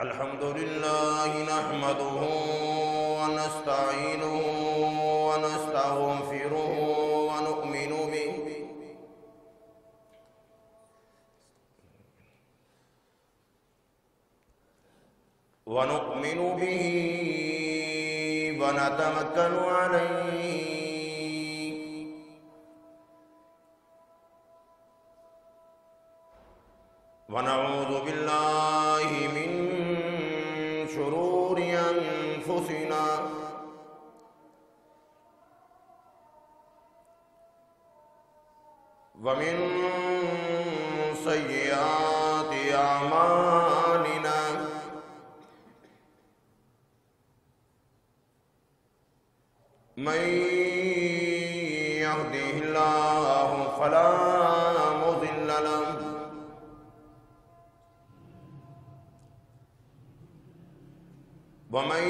الحمد لله نحمده ونستعينه ونستغفره ونؤمن به ونتوكل عليه ونعوذ بالله من شرور أنفسنا ومن سيئات أعمالنا من يهده الله فلا مضل له ومن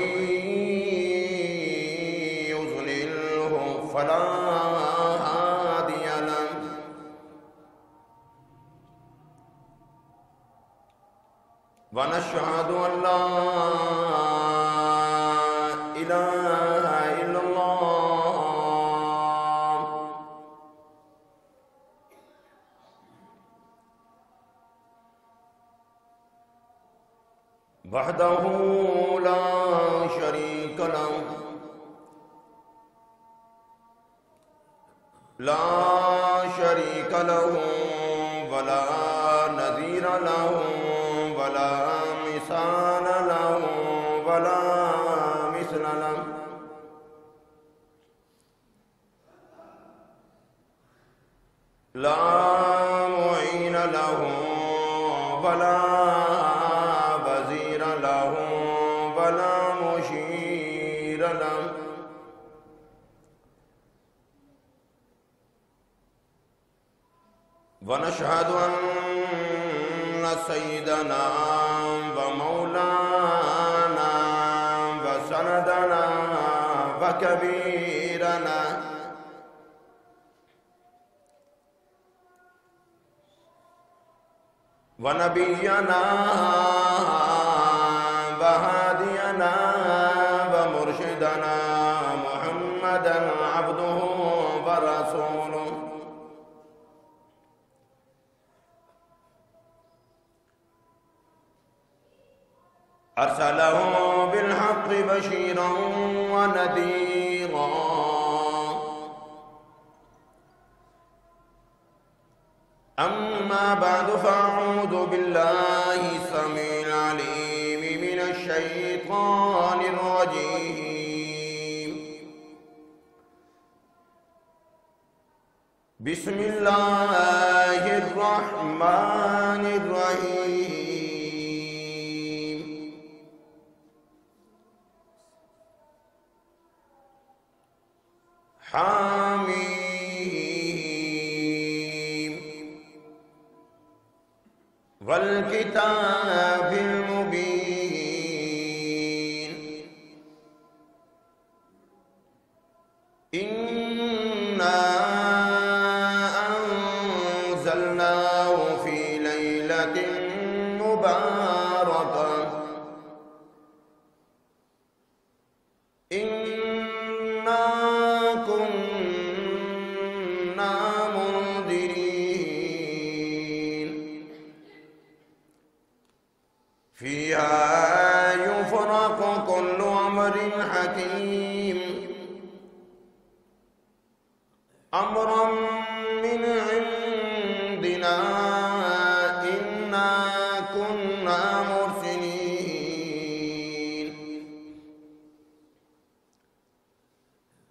يضلله فلا هادي له ونشهد أن لا إله إلا الله وحده لا شريك له ولا نظير له ولا مثال له ولا مثل له لا معين له ولا وزير له ولا مشير له ونشهد أن سيدنا ومولانا وسندنا وكبيرنا ونبينا وهادينا ومرشدنا محمدا عبده ورسوله أرسله بالحق بشيرا ونذيرا أما بعد فأعوذ بالله السميع العليم من الشيطان الرجيم بسم الله الرحمن الرحيم حاميم والكتاب المبين إنا أنزلناه في ليلة مباركة إنا كنا منذرين فيها يفرق كل أمر حكيم أمرا من عندنا إنا كنا مرسلين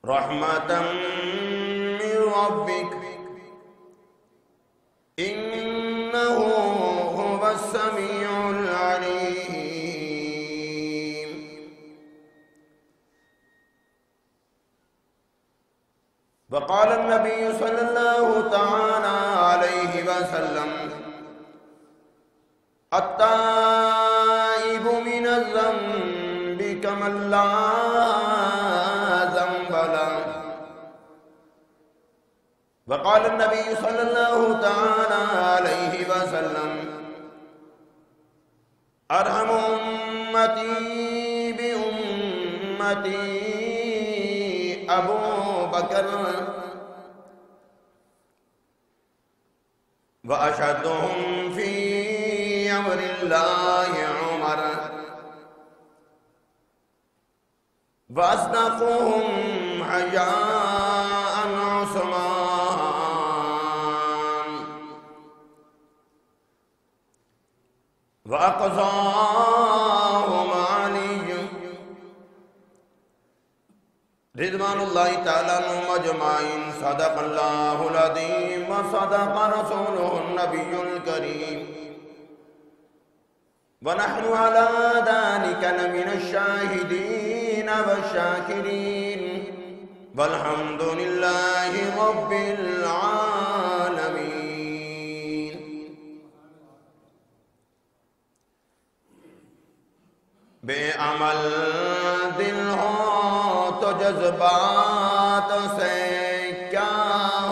رحمة من ربك إنه هو السميع العليم وقال النبي صلى الله تعالى عليه وسلم التائب من الذنب كمن لا ذنب له وقال النبي صلى الله تعالى عليه وسلم ارحم امتی بامتی ابو بکر واشدهم في امر الله عمر واصدقهم حياء عثمان واقصاهم علي رضوان اللہ تعالیٰ عنہم اجمعین. صدق اللہ العظیم وصدق رسولہ النبی الکریم ونحن على ذلك لمن الشاهدين والشاكرين والحمد لله رب العالمين. بے عمل دل ہو تو جذبات سے کیا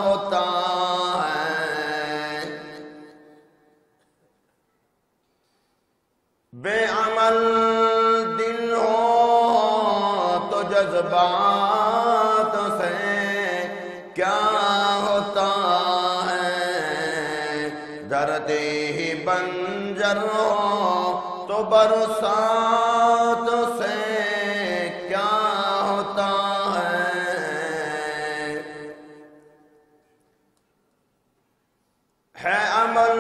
ہوتا ہے، بے عمل دل ہو تو جذبات سے کیا ہوتا ہے، درد ہی بنجر ہو تو برسات سے کیا ہوتا ہے عمل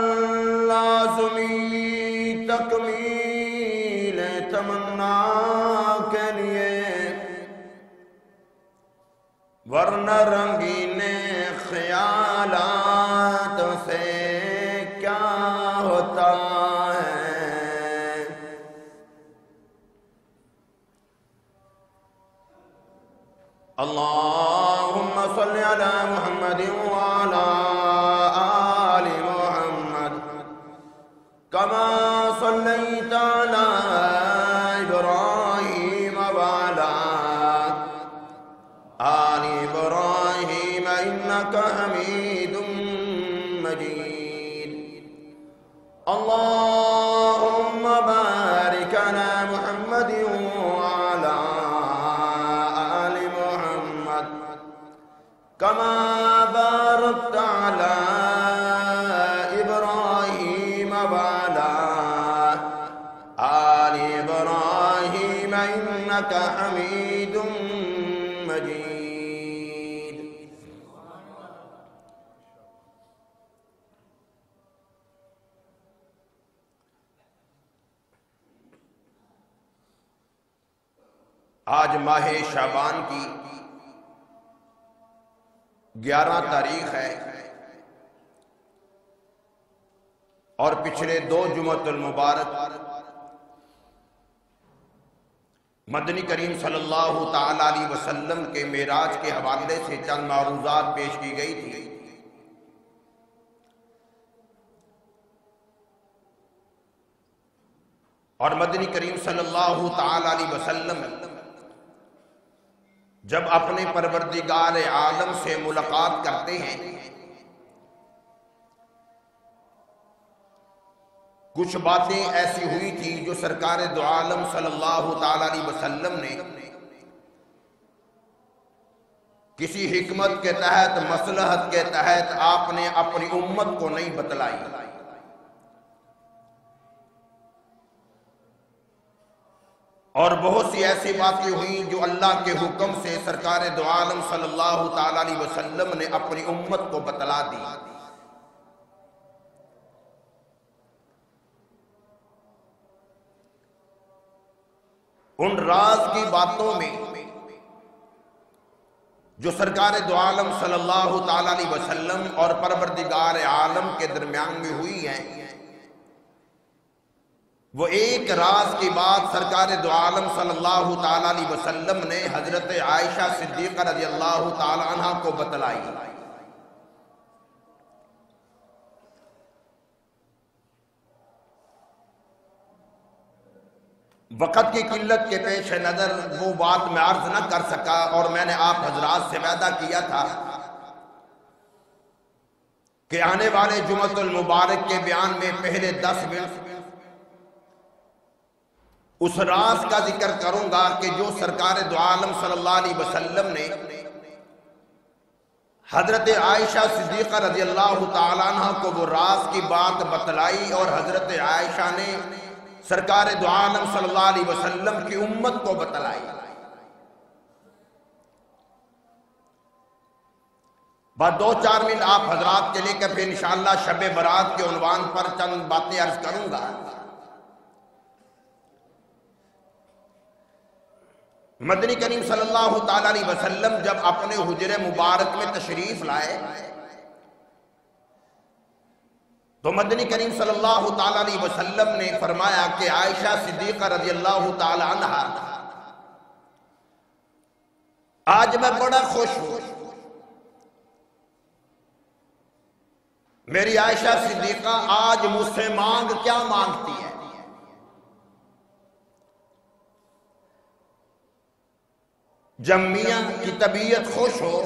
لازمی تکمیل تمنا کے لیے، ورنہ رنگین خیالات سے کیا ہوتا ہے. اللہم صلی علی محمد وعلی آل محمد کما صلیت علی ابراہیم وعلی آل ابراہیم انکا حمید مجید. اللہم بارک علی محمد وعلی کما بارکت علی ابراہیم وعلی آل ابراہیم انکا حمید مجید. آج ماہ شعبان کی 11 تاریخ ہے اور پچھلے 2 جمعۃ المبارک مدنی کریم صلی اللہ تعالی علیہ وسلم کے معراج کے حوالے سے چند معروضات پیش کی گئی تھی. اور مدنی کریم صلی اللہ تعالی علیہ وسلم جب اپنے پروردگار عالم سے ملاقات کرتے ہیں، کچھ باتیں ایسی ہوئی تھی جو سرکار دو عالم صلی اللہ تعالی علیہ وسلم نے کسی حکمت کے تحت، مصلحت کے تحت آپ نے اپنی امت کو نہیں بتلائی. اور بہت سی ایسی باتیں ہوئیں جو اللہ کے حکم سے سرکار دو عالم صلی اللہ تعالی علیہ وسلم نے اپنی امت کو بتلا دی. ان راز کی باتوں میں جو سرکار دو عالم صلی اللہ تعالی علیہ وسلم اور پروردگار عالم کے درمیان میں ہوئی ہیں، وہ ایک راز کی بات سرکار دو عالم صلی اللہ تعالی علیہ وسلم نے حضرت عائشہ صدیقہ رضی اللہ تعالی عنہ کو بتلائی. وقت کی قلت کے پیش نظر وہ بات میں عرض نہ کر سکا، اور میں نے آپ حضرات سے وعدہ کیا تھا کہ آنے والے جمعۃ المبارک کے بیان میں پہلے 10 منٹ اس راز کا ذکر کروں گا کہ جو سرکار دو عالم صلی اللہ علیہ وسلم نے حضرت عائشہ صدیقہ رضی اللہ تعالیٰ عنہ کو وہ راز کی بات بتلائی، اور حضرت عائشہ نے سرکار دو عالم صلی اللہ علیہ وسلم کی امت کو بتلائی۔ بعد 2-4 منٹ آپ حضرات کے لے کر پھر انشاءاللہ شب برات کے عنوان پر چند باتیں عرض کروں گا۔ مدنی کریم صلی اللہ تعالیٰ علیہ وسلم جب اپنے حجر مبارک میں تشریف لائے تو مدنی کریم صلی اللہ تعالیٰ علیہ وسلم نے فرمایا کہ عائشہ صدیقہ رضی اللہ تعالیٰ عنہ، آج میں بڑا خوش ہوں، میری عائشہ صدیقہ آج مجھ سے مانگ کیا مانگتی ہے۔ جب میاں کی طبیعت خوش ہو،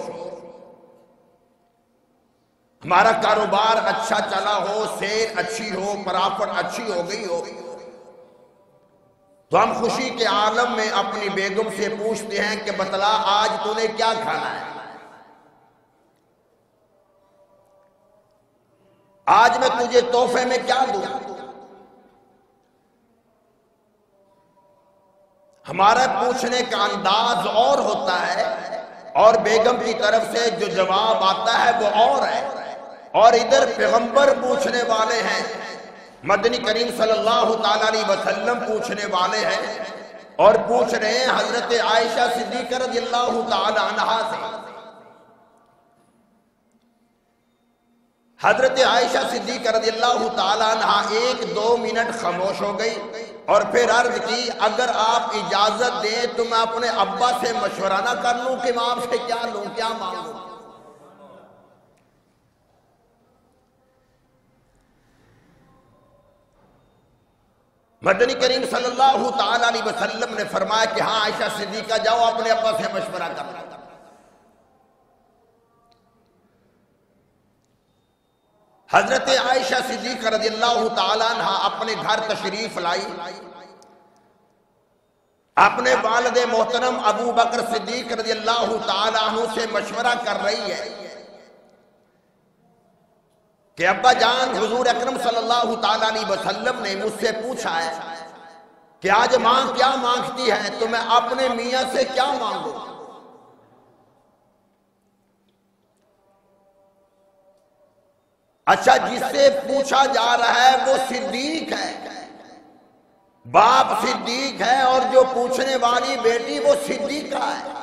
ہمارا کاروبار اچھا چلا ہو، سیر اچھی ہو، پرافٹ اچھی ہو گئی ہو، تو ہم خوشی کے عالم میں اپنی بیگم سے پوچھتے ہیں کہ بتلا آج تو نے کیا کھانا ہے، آج میں تجھے تحفے میں کیا دوں۔ ہمارا پوچھنے کا انداز اور ہوتا ہے، اور بیگم کی طرف سے جو جواب آتا ہے وہ اور ہے، اور ادھر پیغمبر پوچھنے والے ہیں، مدنی کریم صلی اللہ تعالیٰ علیہ وسلم پوچھنے والے ہیں، اور پوچھ رہے ہیں حضرت عائشہ صدیقہ رضی اللہ تعالیٰ عنہا سے۔ حضرت عائشہ صدیقہ رضی اللہ تعالیٰ عنہا 1-2 منٹ خاموش ہو گئی، اور پھر عرض کی اگر آپ اجازت دیں تو میں اپنے ابا سے مشورہ نہ کر لوں کہ میں آپ سے کیا لوں، کیا مانگوں۔ مدنی کریم صلی اللہ تعالیٰ علیہ وسلم نے فرمایا کہ ہاں عائشہ صدیقہ جاؤ اپنے ابا سے مشورہ کر لو۔ حضرت عائشہ صدیقہ رضی اللہ تعالیٰ عنہ اپنے گھر تشریف لائی، اپنے والد محترم ابو بکر صدیق رضی اللہ تعالیٰ عنہ سے مشورہ کر رہی ہے کہ ابا جان حضور اکرم صلی اللہ تعالیٰ علیہ وسلم نے مجھ سے پوچھا ہے کہ آج ماں کیا مانگتی ہے تو میں اپنے میاں سے کیا مانگوں۔ اچھا، جس سے پوچھا جا رہا ہے وہ صدیق ہے، باپ صدیق ہے، اور جو پوچھنے والی بیٹی وہ صدیقہ ہے۔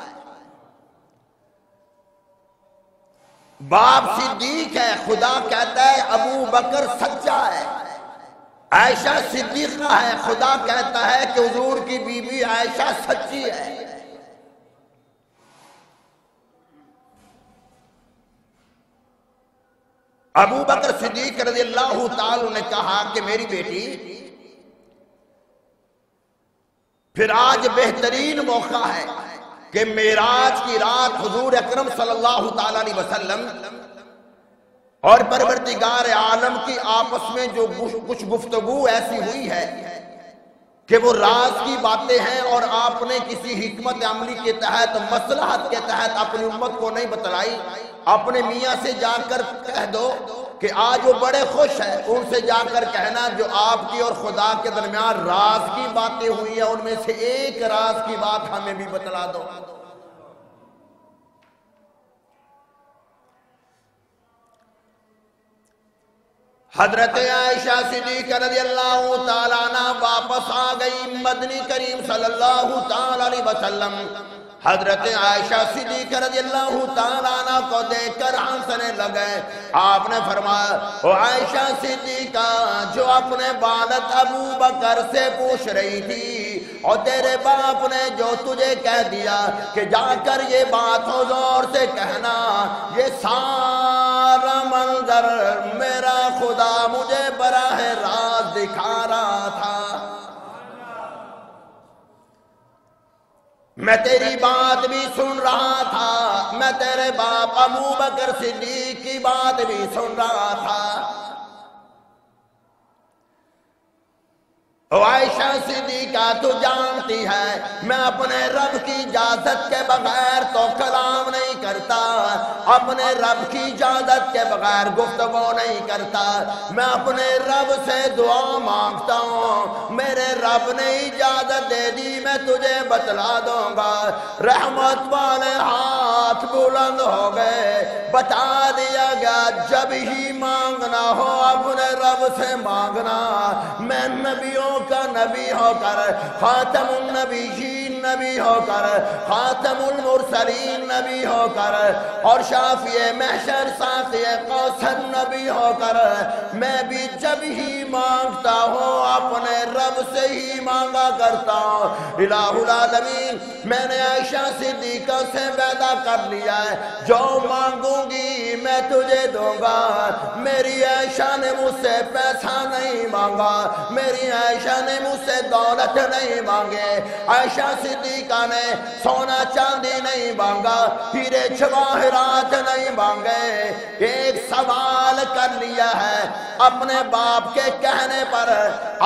باپ صدیق ہے، خدا کہتا ہے ابو بکر سچا ہے، عائشہ صدیقہ ہے، خدا کہتا ہے کہ حضور کی بیوی عائشہ سچی ہے۔ ابو بکر صدیق رضی اللہ تعالی نے کہا کہ میری بیٹی، پھر آج بہترین موقع ہے کہ معراج کی رات حضور اکرم صلی اللہ تعالی علیہ وسلم اور پروردگار عالم کی آپس میں جو کچھ گفتگو ایسی ہوئی ہے کہ وہ راز کی باتیں ہیں، اور آپ نے کسی حکمت عملی کے تحت، مصلحت کے تحت اپنی امت کو نہیں بتلائی۔ اپنے میاں سے جا کر کہہ دو کہ آج وہ بڑے خوش ہیں، ان سے جا کر کہنا جو آپ کی اور خدا کے درمیان راز کی باتیں ہوئی ہیں ان میں سے ایک راز کی بات ہمیں بھی بتلا دو۔ حضرت عائشہ صدیقہ رضی اللہ تعالیٰ عنہ واپس آ گئی۔ مدنی کریم صلی اللہ تعالیٰ علیہ وسلم حضرت عائشہ صدیقہ رضی اللہ تعالیٰ عنہ کو دیکھ کر ہنسنے لگے۔ آپ نے فرمایا، او عائشہ صدیقہ جو اپنے والد ابو بکر سے پوچھ رہی تھی، اور تیرے باپ نے جو تجھے کہہ دیا کہ جا کر یہ بات حضور سے کہنا، یہ سارا منظر میرا خدا مجھے براہ راست دکھا رہا تھا۔ میں تیری بات بھی سن رہا تھا، میں تیرے باپ ابو بکر صدیق کی بات بھی سن رہا تھا۔ عائشہ صدیقہ تو جانتی ہے میں اپنے رب کی اجازت کے بغیر تو کلام نہیں کرتا، اپنے رب کی اجازت کے بغیر گفتگو نہیں کرتا، میں اپنے رب سے دعا مانگتا ہوں، میرے رب نے اجازت دے دی میں تجھے بتلا دوں گا۔ رحمت والے ہاتھ بلند ہو گئے، بتا دیا گیا جب ہی مانگنا ہو اپنے رب سے مانگنا، میں نبیوں کا نبی ہو کر، خاتم النبیین نبی ہو کر، خاتم المرسلین نبی ہو کر، اور شافی محشر ساقی کوثر نبی ہو کر، میں بھی جب ہی مانگتا ہوں اپنے رب سے ہی مانگا کرتا ہوں۔ الہ العالمین میں نے عائشہ صدیقہ سے وعدہ کر لیا ہے جو مانگوں گی میں تجھے دوں گا۔ میری عائشہ نے مجھ سے پیسہ نہیں مانگا، میری عائشہ نے مجھ سے دولت نہیں مانگے، عائشہ صدیقہ نے سونا چاندی نہیں مانگا، ہیرے جواہرات نہیں مانگے، ایک سوال کر لیا ہے اپنے باپ کے کہنے پر،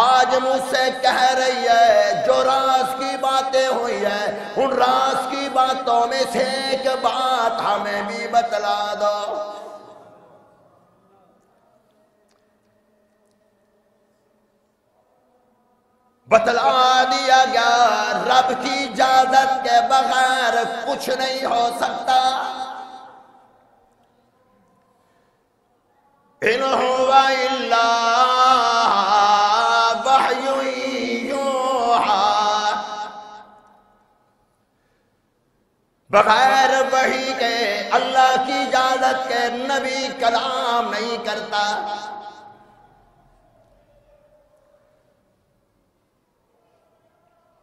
آج مجھ سے کہہ رہی ہے جو راز کی باتیں ہوئی ہیں ان راز کی باتوں میں سے ایک بات ہمیں بھی بتلا دو۔ بتلا دیا گیا رب کی اجازت کے بغیر کچھ نہیں ہو سکتا۔ ان هو الا وحی یوحی، بغیر وحی کے اللہ کی اجازت کے نبی کلام نہیں کرتا۔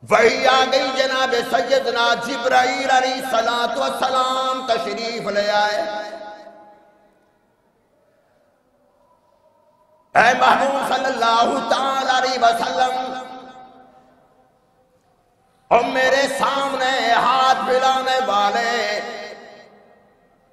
وحی آ گئی، جناب سیدنا جبرائیل علیہ السلام تشریف لے آئے۔ اے محبوب صلی اللہ تعالی علیہ وسلم، اور میرے سامنے ہاتھ ملانے والے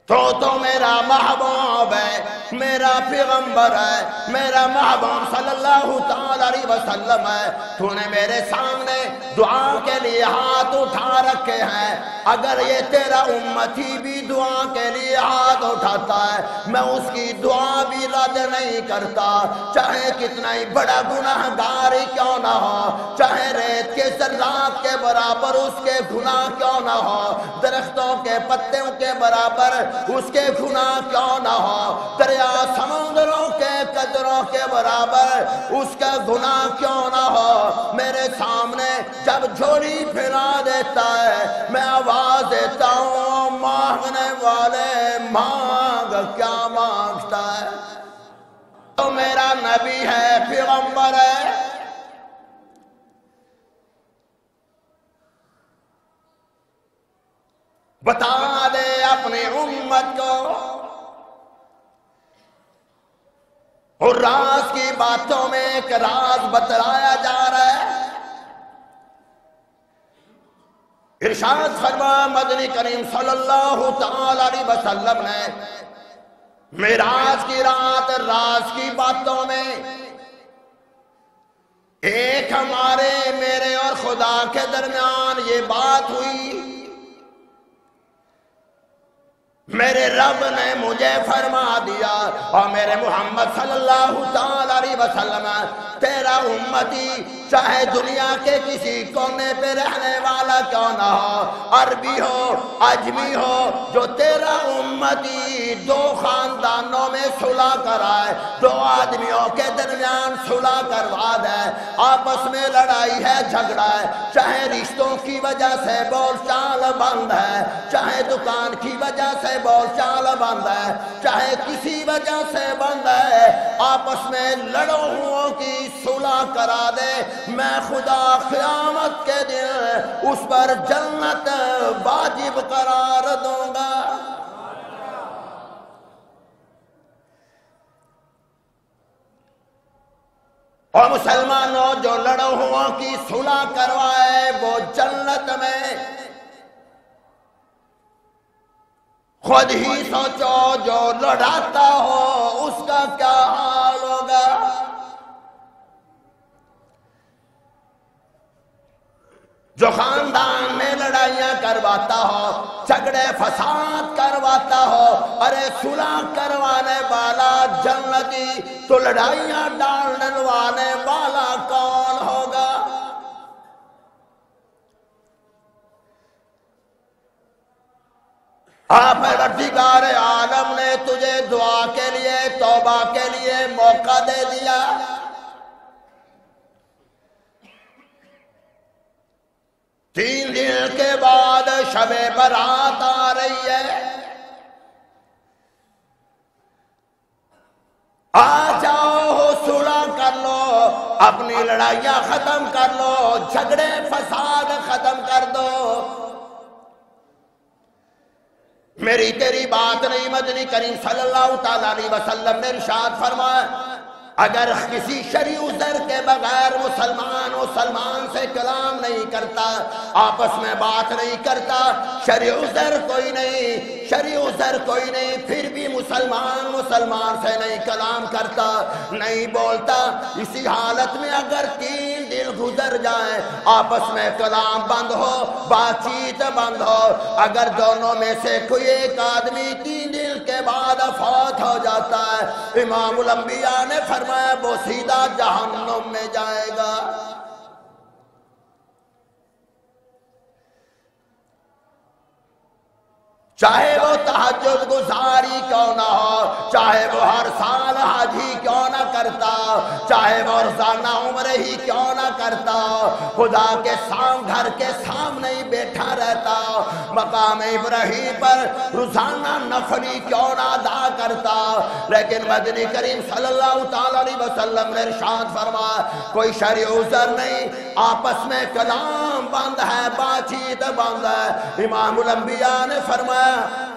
تو میرا محبوب ہے، میرا پیغمبر ہے، میرا محبوب صلی اللہ تعالی علیہ وسلم ہے، تو نے میرے سامنے دعا کے لیے ہاتھ اٹھا رکھے ہیں، اگر یہ تیرا امتی بھی دعا کے لیے ہاتھ اٹھاتا ہے میں اس کی دعا بھی رد نہیں کرتا، چاہے کتنا ہی بڑا گناہ گار کیوں نہ ہو، چاہے ریت کے ذرات کے برابر اس کے گناہ کیوں نہ ہو، درختوں کے پتوں کے برابر اس کے گناہ کیوں نہ ہو، دریا سمندروں کے قطروں کے برابر اس کا گناہ کیوں نہ ہو، میرے سامنے جب جھولی پھیلا دیتا ہے میں آواز دیتا ہوں مانگنے والے مانگ، کیا مانگتا ہے؟ تو میرا نبی ہے، پیغمبر ہے، بتا دے اپنی امت کو، اور راز کی باتوں میں ایک راز بتلایا جا رہا ہے۔ ارشاد فرما مدنی کریم صلی اللہ تعالی علیہ وسلم نے معراج کی رات راز کی باتوں میں ایک ہمارے میرے اور خدا کے درمیان یہ بات ہوئی، میرے رب نے مجھے فرما دیا، اور میرے محمد صلی اللہ تعالی علیہ وسلم تیرا امتی چاہے دنیا کے کسی کونے پہ رہنے والا کیوں نہ ہو، عربی ہو عجمی ہو، جو تیرا امتی دو خاندانوں میں صلح کرائے، دو آدمیوں کے درمیان صلح کروا دے، آپس میں لڑائی ہے جھگڑا ہے، چاہے رشتوں کی وجہ سے بول چال بند ہے، چاہے دکان کی وجہ سے بول چال بند ہے، چاہے کسی وجہ سے بند ہے، آپس میں لڑوں کی صلح کرا دے، میں خدا قیامت کے دن اس پر جنت واجب قرار دوں گا۔ اور مسلمانوں جو لڑوں کی صلح کروائے وہ جنت میں، خود ہی سوچو جو لڑاتا ہو اس کا کیا حال ہوگا۔ جو خاندان میں لڑائیاں کرواتا ہو، جھگڑے فساد کرواتا ہو، ارے صلح کروانے والا جنتی تو لڑائیاں ڈالنے والے والا کون ہوگا؟ آپ پروردگار عالم نے تجھے دعا کے لیے، توبہ کے لیے موقع دے دیا۔ 3 دن کے بعد شب برات آ رہی ہے، آ جاؤ صلح کر لو، اپنی لڑائیاں ختم کر لو، جھگڑے فساد ختم کر دو۔ میری تیری بات نہیں، مدنی کریم صلی اللہ تعالیٰ علیہ وسلم نے ارشاد فرمایا اگر کسی شرعی عذر کے بغیر مسلمان سے کلام نہیں کرتا، آپس میں بات نہیں کرتا، شرعی عذر کوئی نہیں، پھر بھی مسلمان سے نہیں کلام کرتا، نہیں بولتا، اسی حالت میں اگر 3 دن گزر جائیں، آپس میں کلام بند ہو، بات چیت بند ہو، اگر دونوں میں سے کوئی ایک آدمی 3 دن کے بعد فوت ہو جاتا ہے، امام الانبیاء نے فرمایا وہ سیدھا جہنم میں جائے گا۔ چاہے وہ تہجد گزاری کیوں نہ ہو، چاہے وہ ہر سال حج ہی کیوں نہ کرتا، چاہے وہ روزانہ عمرہ ہی کیوں نہ کرتا، خدا کے گھر کے سامنے ہی بیٹھا رہتا، مقام ابراہیم پر روزانہ نفلی کیوں نہ ادا کرتا، لیکن مدنی کریم صلی اللہ تعالیٰ علیہ وسلم نے ارشاد فرمایا کوئی شرعی عذر نہیں، آپس میں کلام بند ہے، بات چیت بند ہے، امام الانبیاء نے فرمایا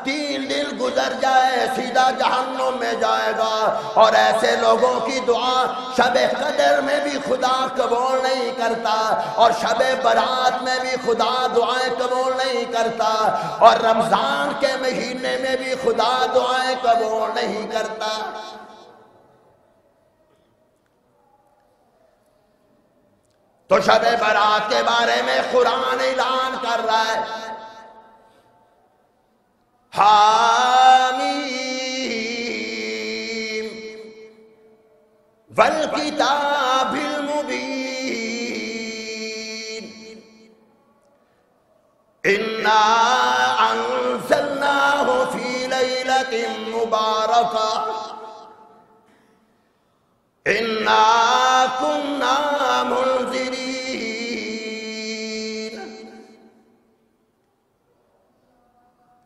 3 دن گزر جائے سیدھا جہنم میں جائے گا۔ اور ایسے لوگوں کی دعا شب قدر میں بھی خدا قبول نہیں کرتا، اور شب برات میں بھی خدا دعائیں قبول نہیں کرتا، اور رمضان کے مہینے میں بھی خدا دعائیں قبول نہیں کرتا۔ تو شب برات کے بارے میں قرآن اعلان کر رہا ہے، حامیم والکتاب المبین انا انزلناہ فی لیلۃ مبارکہ انا کنا منذرین۔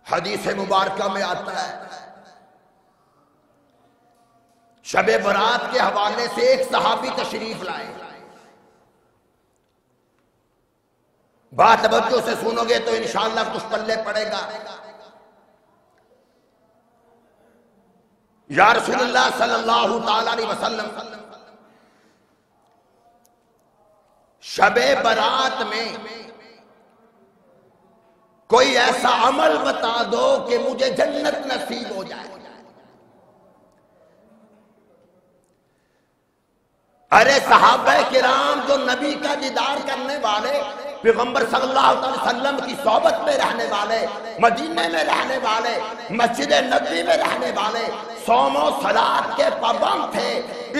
حدیث مبارکہ میں آتا ہے شب برات کے حوالے سے ایک صحابی تشریف لائے، بات توجہ سے سنو گے تو انشاءاللہ کچھ پلے پڑے گا۔ یا رسول اللہ صلی اللہ تعالیٰ علیہ وسلم، شب برات میں کوئی ایسا عمل بتا دو کہ مجھے جنت نصیب ہو جائے۔ ارے صحابہ کرام جو نبی کا دیدار کرنے والے، پیغمبر صلی اللہ علیہ وسلم کی صحبت میں رہنے والے، مدینے میں رہنے والے، مسجد نبوی میں رہنے والے، صوم و صلات کے پابند تھے،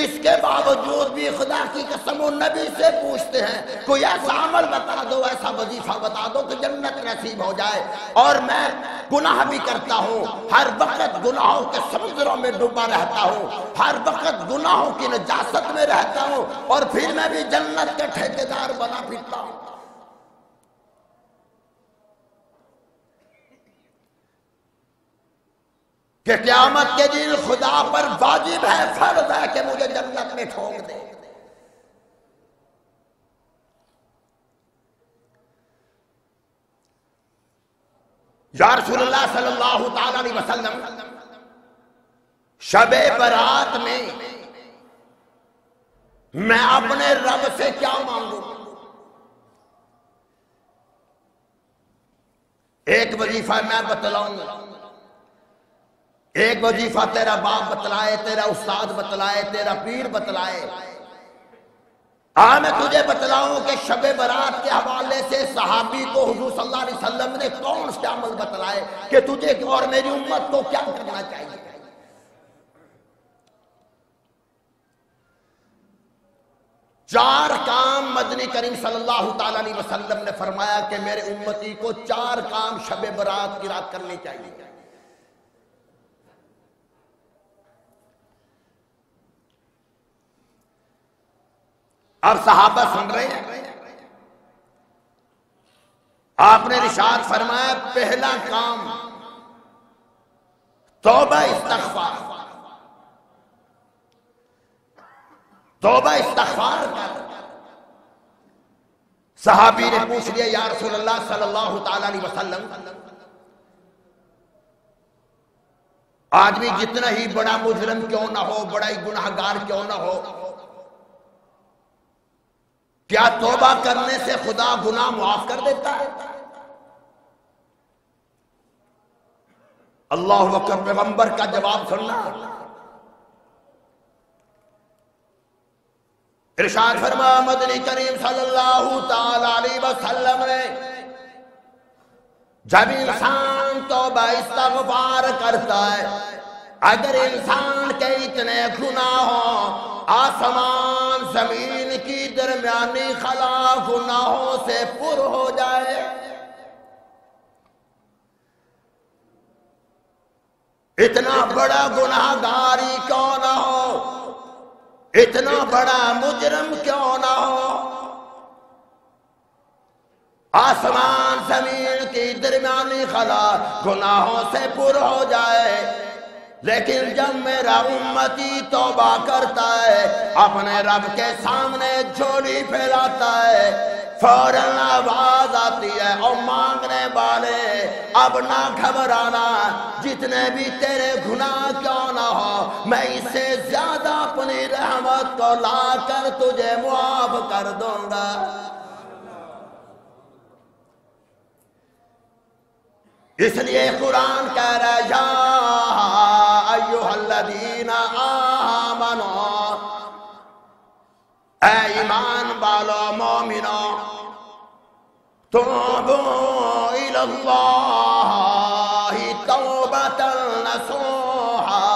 اس کے باوجود بھی خدا کی قسم و نبی سے پوچھتے ہیں کوئی ایسا عمل بتا دو، ایسا وظیفہ بتا دو کہ جنت نصیب ہو جائے۔ اور میں گناہ بھی کرتا ہوں، ہر وقت گناہوں کے سمندروں میں ڈوبا رہتا ہوں، ہر وقت گناہوں کی نجاست میں رہتا ہوں، اور پھر میں بھی جنت کے ٹھیکیدار بنا پھرتا ہوں۔ کہ قیامت کے دن خدا پر واجب ہے، فرض ہے کہ مجھے جنت میں ٹھونک دے۔ یا رسول اللہ صلی اللہ تعالیٰ علیہ وسلم، شب برات میں میں اپنے رب سے کیا مانگوں؟ ایک وظیفہ میں بتلاؤں گا، ایک وظیفہ تیرا باپ بتلائے، تیرا استاد بتلائے، تیرا پیر بتلائے، میں تجھے بتلاؤں کہ شب برات کے حوالے سے صحابی کو حضور صلی اللہ علیہ وسلم نے کون سے عمل بتلائے کہ تجھے اور میری امت کو کیا کرنا چاہیے۔ چار کام مدنی کریم صلی اللہ تعالیٰ علیہ وسلم نے فرمایا کہ میرے امتی کو چار کام شب برات کی رات کرنی چاہیے۔ اب صحابہ سن رہے ہیں، آپ نے ارشاد فرمایا پہلا کام توبہ استغفار، توبہ استغفار کر۔ صحابی نے پوچھ لیا یا رسول اللہ صلی اللہ تعالی علیہ وسلم، آدمی جتنا ہی بڑا مجرم کیوں نہ ہو، بڑا ہی گناہگار کیوں نہ ہو، کیا توبہ کرنے سے خدا گناہ معاف کر دیتا ہے؟ اللہ اکبر، پیغمبر کا جواب سننا۔ ارشاد فرما مدنی کریم صلی اللہ تعالی علیہ وسلم نے، جب انسان توبہ استغفار کرتا ہے، اگر انسان کے اتنے گناہ ہوں، آسمان زمین کی درمیانی خلا گناہوں سے پر ہو جائے، اتنا بڑا گناہگاری کیوں نہ ہو، اتنا بڑا مجرم کیوں نہ ہو، آسمان زمین کی درمیانی خلا گناہوں سے پر ہو جائے، لیکن جب میرا امتی توبہ کرتا ہے، اپنے رب کے سامنے جھولی پھیلاتا ہے، فوراً آواز آتی ہے، اور مانگنے والے اب نہ گھبرانا، جتنے بھی تیرے گناہ کیوں نہ ہو، میں اس سے زیادہ اپنی رحمت کو لا کر تجھے معاف کر دوں گا۔ اس لیے قرآن کہہ رہا ہے یا ایھا الذین آمنوا، اے ایمان والو مومنو، توبوا الی اللہ توبۃ نصوحا،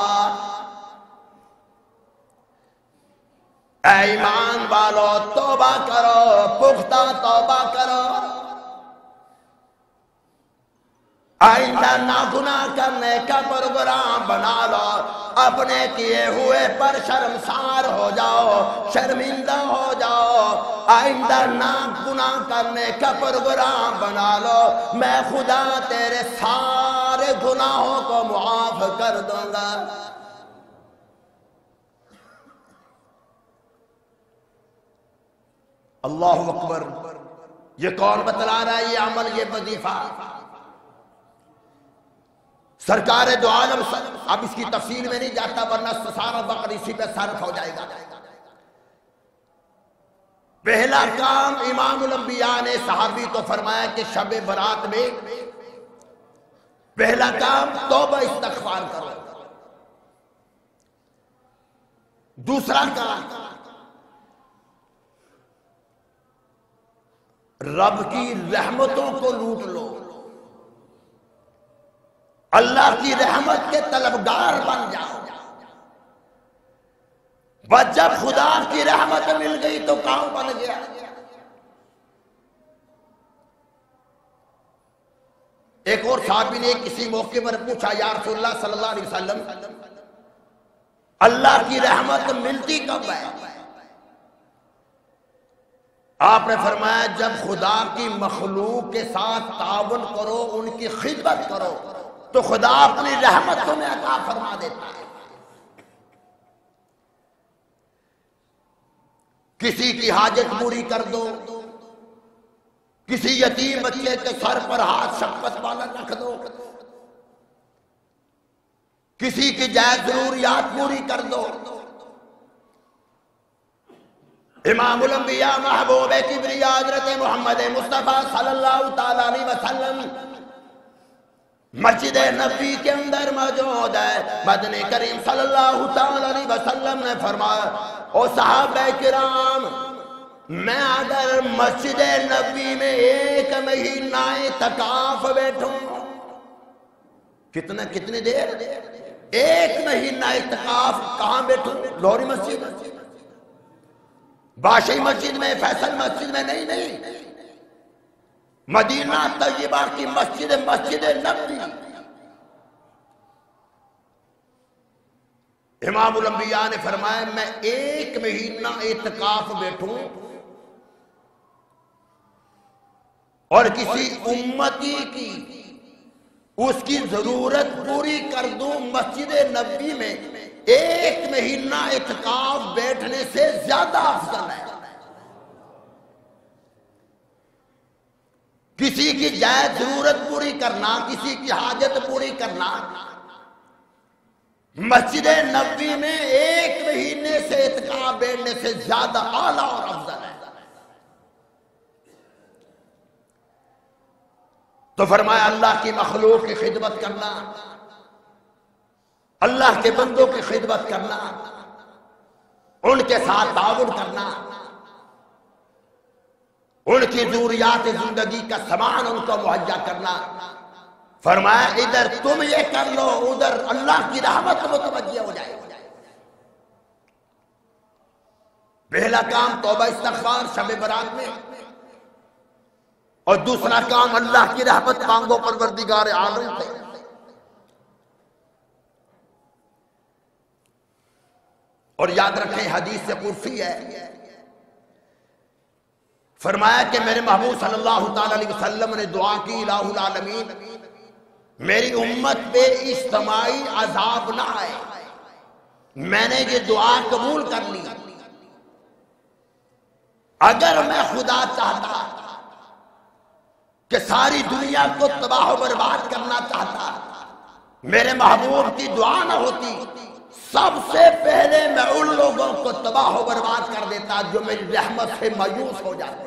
اے ایمان والو توبہ کرو، پختہ توبہ کرو، آئندہ ناگناہ کرنے کا پروگرام بنا لو، اپنے کیے ہوئے پر شرمسار ہو جاؤ، شرمندہ ہو جاؤ، آئندہ ناگناہ کرنے کا پروگرام بنا لو، میں خدا تیرے سارے گناہوں کو معاف کر دوں گا۔ اللہ اکبر، یہ کون بتلا رہا ہے یہ عمل، یہ وظیفہ؟ سرکار دو عالم۔ اب اس کی تفصیل میں نہیں جاتا ورنہ سارا وقت اسی پہ صرف ہو جائے گا۔ پہلا کام امام الانبیاء نے صحابی کو فرمایا کہ شب برات میں پہلا کام توبہ استغفار کرو۔ دوسرا کام رب کی رحمتوں کو لوٹ لو، اللہ کی رحمت کے طلبگار بن جاؤ۔ بس جب خدا کی رحمت مل گئی تو کام بن گیا۔ ایک اور صحابی نے کسی موقع پر پوچھا یا رسول اللہ صلی اللہ علیہ وسلم، اللہ کی رحمت ملتی کب ہے؟ آپ نے فرمایا جب خدا کی مخلوق کے ساتھ تعاون کرو، ان کی خدمت کرو تو خدا اپنی رحمت تمہیں عطا فرما دیتا ہے۔ کسی کی حاجت پوری کر دو، کسی یتیم بچے کے سر پر ہاتھ شفقت والا رکھ دو، کسی کی جائز ضروریات پوری کر دو۔ امام الانبیاء محبوب کبریا حضرت محمد مصطفیٰ صلی اللہ تعالی علیہ وسلم مسجد نبی کے اندر موجود ہے۔ مدنی کریم صلی اللہ تعالی علیہ وسلم نے فرمایا او صحابہ کرام، میں اگر مسجد نبوی میں 1 مہینہ اعتکاف بیٹھوں، کتنے دیر؟ 1 مہینہ اعتکاف کہاں بیٹھوں؟ لوری مسجد، بادشاہی مسجد میں، فیصل مسجد میں؟ نہیں، مدینہ طیبہ کی مسجد نبوی۔ امام الانبیاء نے فرمایا میں 1 مہینہ اعتکاف بیٹھوں اور کسی امتی کی اس کی ضرورت پوری کر دوں، مسجد نبوی میں 1 مہینہ اعتکاف بیٹھنے سے زیادہ افضل ہے۔ کسی کی جائز ضرورت پوری کرنا، کسی کی حاجت پوری کرنا، مسجد نبوی میں 1 مہینے سے اعتکاف بیٹھنے سے زیادہ اعلیٰ اور افضل ہے۔ تو فرمایا اللہ کی مخلوق کی خدمت کرنا، اللہ کے بندوں کی خدمت کرنا، ان کے ساتھ تعاون کرنا، ان کی ضروریات زندگی کا سامان ان کو مہیا کرنا۔ فرمایا ادھر تم یہ کر لو، ادھر اللہ کی رحمت متوجہ ہو جائے۔ پہلا کام توبہ استغفار شب برات میں، اور دوسرا کام اللہ کی رحمت مانگو پروردگار عالم سے۔ اور یاد رکھیں حدیث سے قدسی ہے، فرمایا کہ میرے محبوب صلی اللہ تعالی علیہ وسلم نے دعا کی الہ العالمین میری امت پہ اجتماعی عذاب نہ آئے۔ میں نے یہ دعا قبول کر لی۔ اگر میں خدا چاہتا کہ ساری دنیا کو تباہ و برباد کرنا چاہتا، میرے محبوب کی دعا نہ ہوتی، سب سے پہلے میں ان لوگوں کو تباہ و برباد کر دیتا جو میری رحمت سے مایوس ہو جاتے۔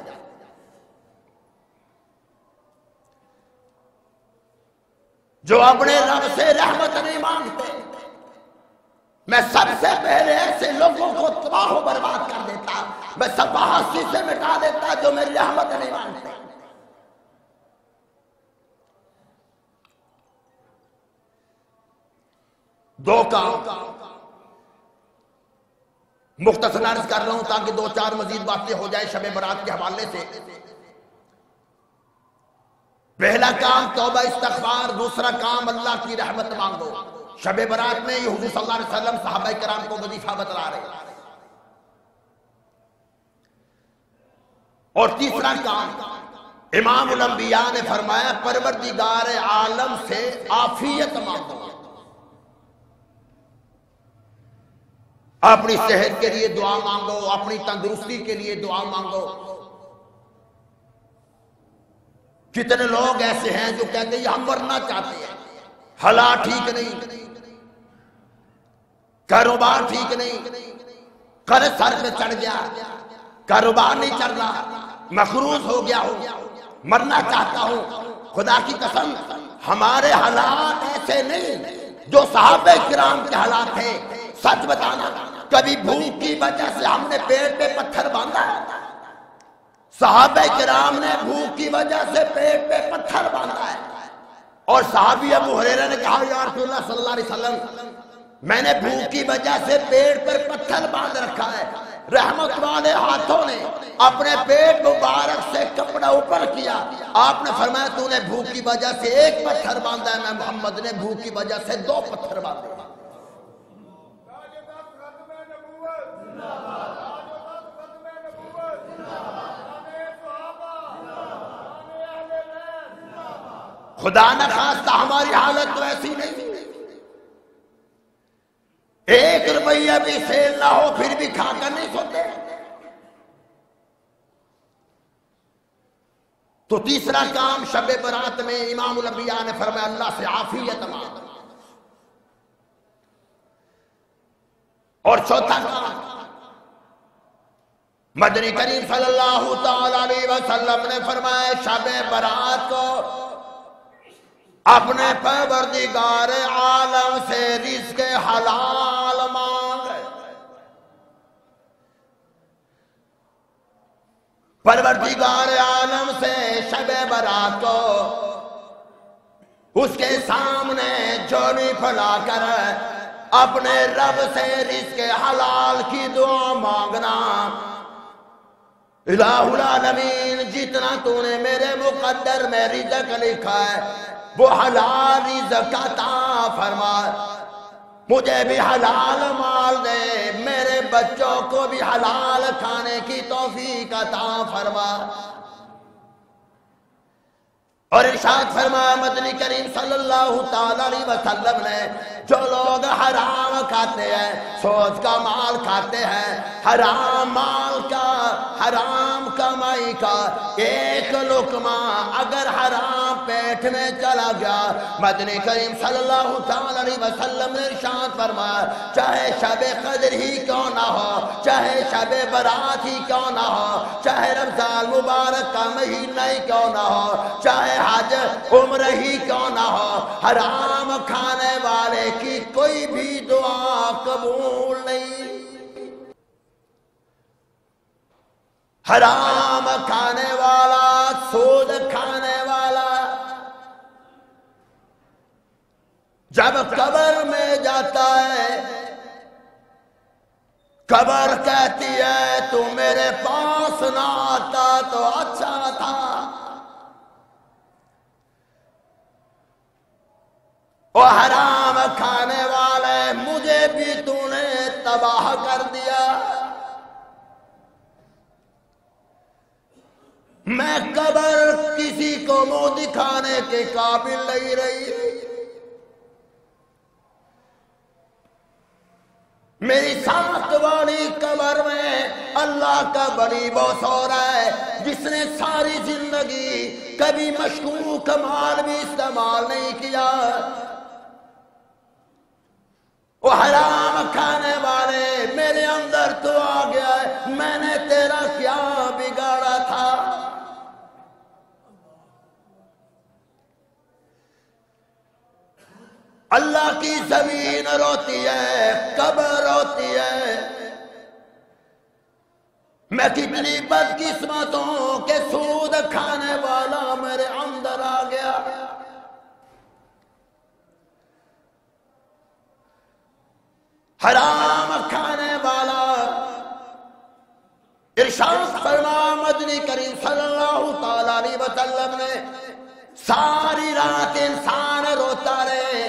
جو اپنے رب سے رحمت نہیں مانگتے، میں سب سے پہلے ایسے لوگوں کو تباہ و برباد کر دیتا، میں سب ہستی سے مٹا دیتا جو میری رحمت نہیں مانگتے۔ دو کام مختصر عرض کر رہا ہوں تاکہ 2-4 مزید باتیں ہو جائے شب برات کے حوالے سے۔ پہلا کام توبہ استغفار، دوسرا کام اللہ کی رحمت مانگو۔ شب برات میں یہ حضور صلی اللہ علیہ وسلم صحابہ کرام کو وظیفہ بتلا رہے ہیں۔ اور تیسرا کام امام الانبیاء نے فرمایا پروردگار عالم سے عافیت مانگو۔ اپنی صحت کے لیے دعا مانگو، اپنی تندرستی کے لیے دعا مانگو۔ کتنے لوگ ایسے ہیں جو کہتے ہیں ہم مرنا چاہتے ہیں، حالات ٹھیک نہیں، کاروبار ٹھیک نہیں، قرض سر پہ چڑھ گیا، کاروبار نہیں چل رہا، مقروض ہو گیا ہوں، مرنا چاہتا ہوں۔ خدا کی قسم ہمارے حالات ایسے نہیں جو صحابہ کرام کے حالات تھے۔ سچ بتانا، کبھی بھوک کی وجہ سے ہم نے پیٹ پہ پتھر باندھا؟ صحابہ کرام نے بھوک کی وجہ سے پیٹ پہ پتھر باندھا ہے۔ اور صحابی ابو ہریرہ نے کہا یا رسول اللہ صلی اللہ علیہ وسلم میں نے بھوک کی وجہ سے پیٹ پر پتھر باندھ رکھا ہے۔ رحمت والے ہاتھوں نے اپنے پیٹ مبارک سے کپڑا اوپر کیا، آپ نے فرمایا تو نے بھوک کی وجہ سے 1 پتھر باندھا ہے، میں محمد نے بھوک کی وجہ سے 2 پتھر باندھے۔ خدا نہ خواستہ ہماری حالت تو ایسی نہیں، 1 روپیہ بھی سیل نہ ہو پھر بھی کھا کر نہیں سوتے۔ تو تیسرا کام شب برات میں امام الانبیاء نے فرمایا اللہ سے عافیت مانگو۔ اور چوتھا کام مدنی کریم صلی اللہ تعالی علیہ وسلم نے فرمایا شب برات کو اپنے پروردگار عالم سے رزق حلال مانگ۔ پروردگار عالم سے شب برات کو اس کے سامنے جھولی پھیلا کر اپنے رب سے رزق حلال کی دعا مانگنا۔ الہ العالمین، جتنا تو نے میرے مقدر میں رزق لکھا ہے وہ حلال رزق عطا فرما، مجھے بھی حلال مال دے، میرے بچوں کو بھی حلال کھانے کی توفیق عطا فرما۔ اور ارشاد فرمایا مدنی کریم صلی اللہ تعالی علیہ وسلم نے، جو لوگ حرام کھاتے ہیں، سود کا مال کھاتے ہیں، حرام مال کا، حرام کمائی کا ایک لقمہ اگر حرام پیٹ میں چلا گیا، مدنی کریم صلی اللہ تعالی علیہ وسلم نے ارشاد فرمایا، چاہے شب قدر ہی کیوں نہ ہو، چاہے شب برات ہی کیوں نہ ہو، چاہے رمضان مبارک کا مہینہ ہی کیوں نہ ہو، چاہے حج عمرہ ہی کیوں نہ ہو، حرام کھانے والے کی کوئی بھی دعا قبول نہیں۔ حرام کھانے والا، سود کھانے والا جب قبر میں جاتا ہے، قبر کہتی ہے تو میرے پاس نہ آتا تو اچھا تھا، وہ حرام کھانے والے مجھے بھی تو نے تباہ کر دیا، میں قبر کسی کو منہ دکھانے کے قابل نہیں رہی، میری ساتھ والی قبر میں اللہ کا بڑی بوس ہو رہا ہے، جس نے ساری زندگی کبھی مشکوک مال بھی استعمال نہیں کیا، وہ حرام کھانے والے میرے اندر تو آ گیا ہے، میں نے تیرا کیا بگاڑا تھا۔ اللہ کی زمین روتی ہے، قبر روتی ہے، میں کتنی بدقسمت ہوں کہ سود کھانے والا میرے اندر آ گیا۔ حرام کھانے والا، ارشاد فرما مدنی کریم صلی اللہ تعالی علیہ وسلم نے، ساری رات انسان روتا رہے،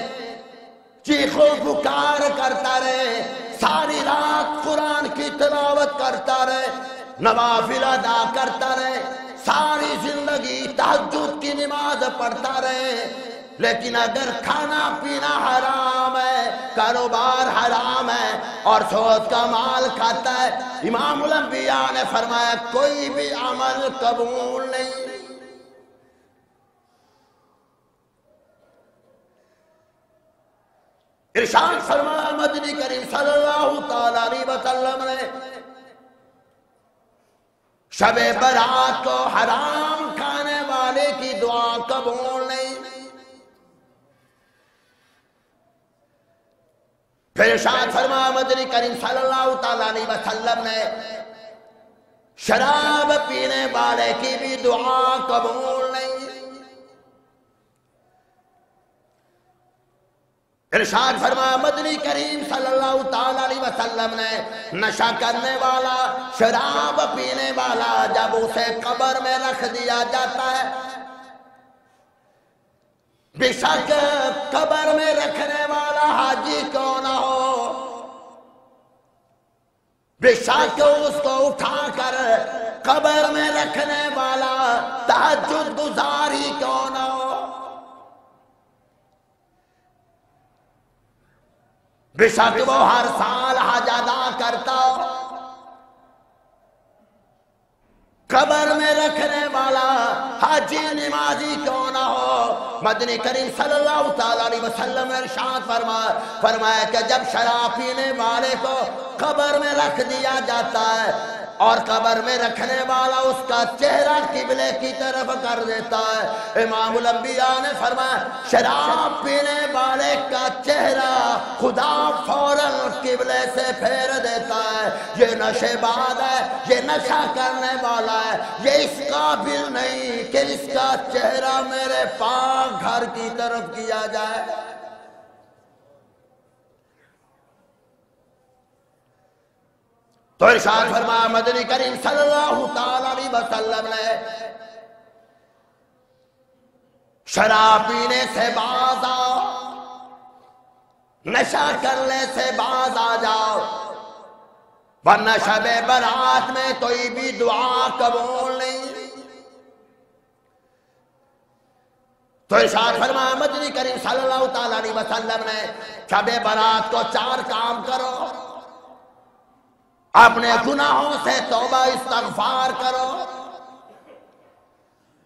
چیخ و پکار کرتا رہے، ساری رات قرآن کی تلاوت کرتا رہے، نوافل ادا کرتا رہے، ساری زندگی تہجد کی نماز پڑھتا رہے، لیکن اگر کھانا پینا حرام ہے، کاروبار حرام ہے اور سود کا مال کھاتا ہے، امام الانبیاء نے فرمایا کوئی بھی عمل قبول نہیں۔ ارشاد فرمایا مدنی کریم صلی اللہ تعالی علیہ وسلم نے، شب برات کو حرام کھانے والے کی دعا قبول نہیں۔ پھر ارشاد فرمایا مدنی کریم صلی اللہ تعالی علیہ وسلم نے، شراب پینے والے کی بھی دعا قبول نہیں۔ ارشاد فرمایا مدنی کریم صلی اللہ تعالی علیہ وسلم نے، نشہ کرنے والا، شراب پینے والا جب اسے قبر میں رکھ دیا جاتا ہے، بے شک قبر میں رکھنے والا حاجی کیوں نہ ہو، بے شک اس کو اٹھا کر قبر میں رکھنے والا تہجد گزار ہی کیوں نہ ہو، بے شک وہ ہر سال حج ادا کرتا ہو، قبر میں رکھنے والا حاجی نمازی کیوں نہ ہو۔ مدنی کریم صلی اللہ تعالی علیہ وسلم نے ارشاد فرمایا کہ جب شراب پینے والے کو قبر میں رکھ دیا جاتا ہے اور قبر میں رکھنے والا اس کا چہرہ قبلے کی طرف کر دیتا ہے، امام الانبیاء نے فرمایا شراب پینے والے کا چہرہ خدا فوراً قبلے سے پھیر دیتا ہے، یہ نشے باز ہے، یہ نشہ کرنے والا ہے، یہ اس قابل نہیں کہ اس کا چہرہ میرے پاک گھر کی طرف کیا جائے۔ تو ارشاد فرمایا مدنی کریم صلی اللہ تعالی علیہ وسلم نے، شراب پینے سے باز آؤ، نشہ کرنے سے باز آ جاؤ، ورنہ شب برات میں کوئی بھی دعا قبول نہیں۔ تو ارشاد فرمایا مدنی کریم صلی اللہ تعالی علیہ وسلم نے، شب برات کو 4 کام کرو، اپنے گناہوں سے توبہ استغفار کرو،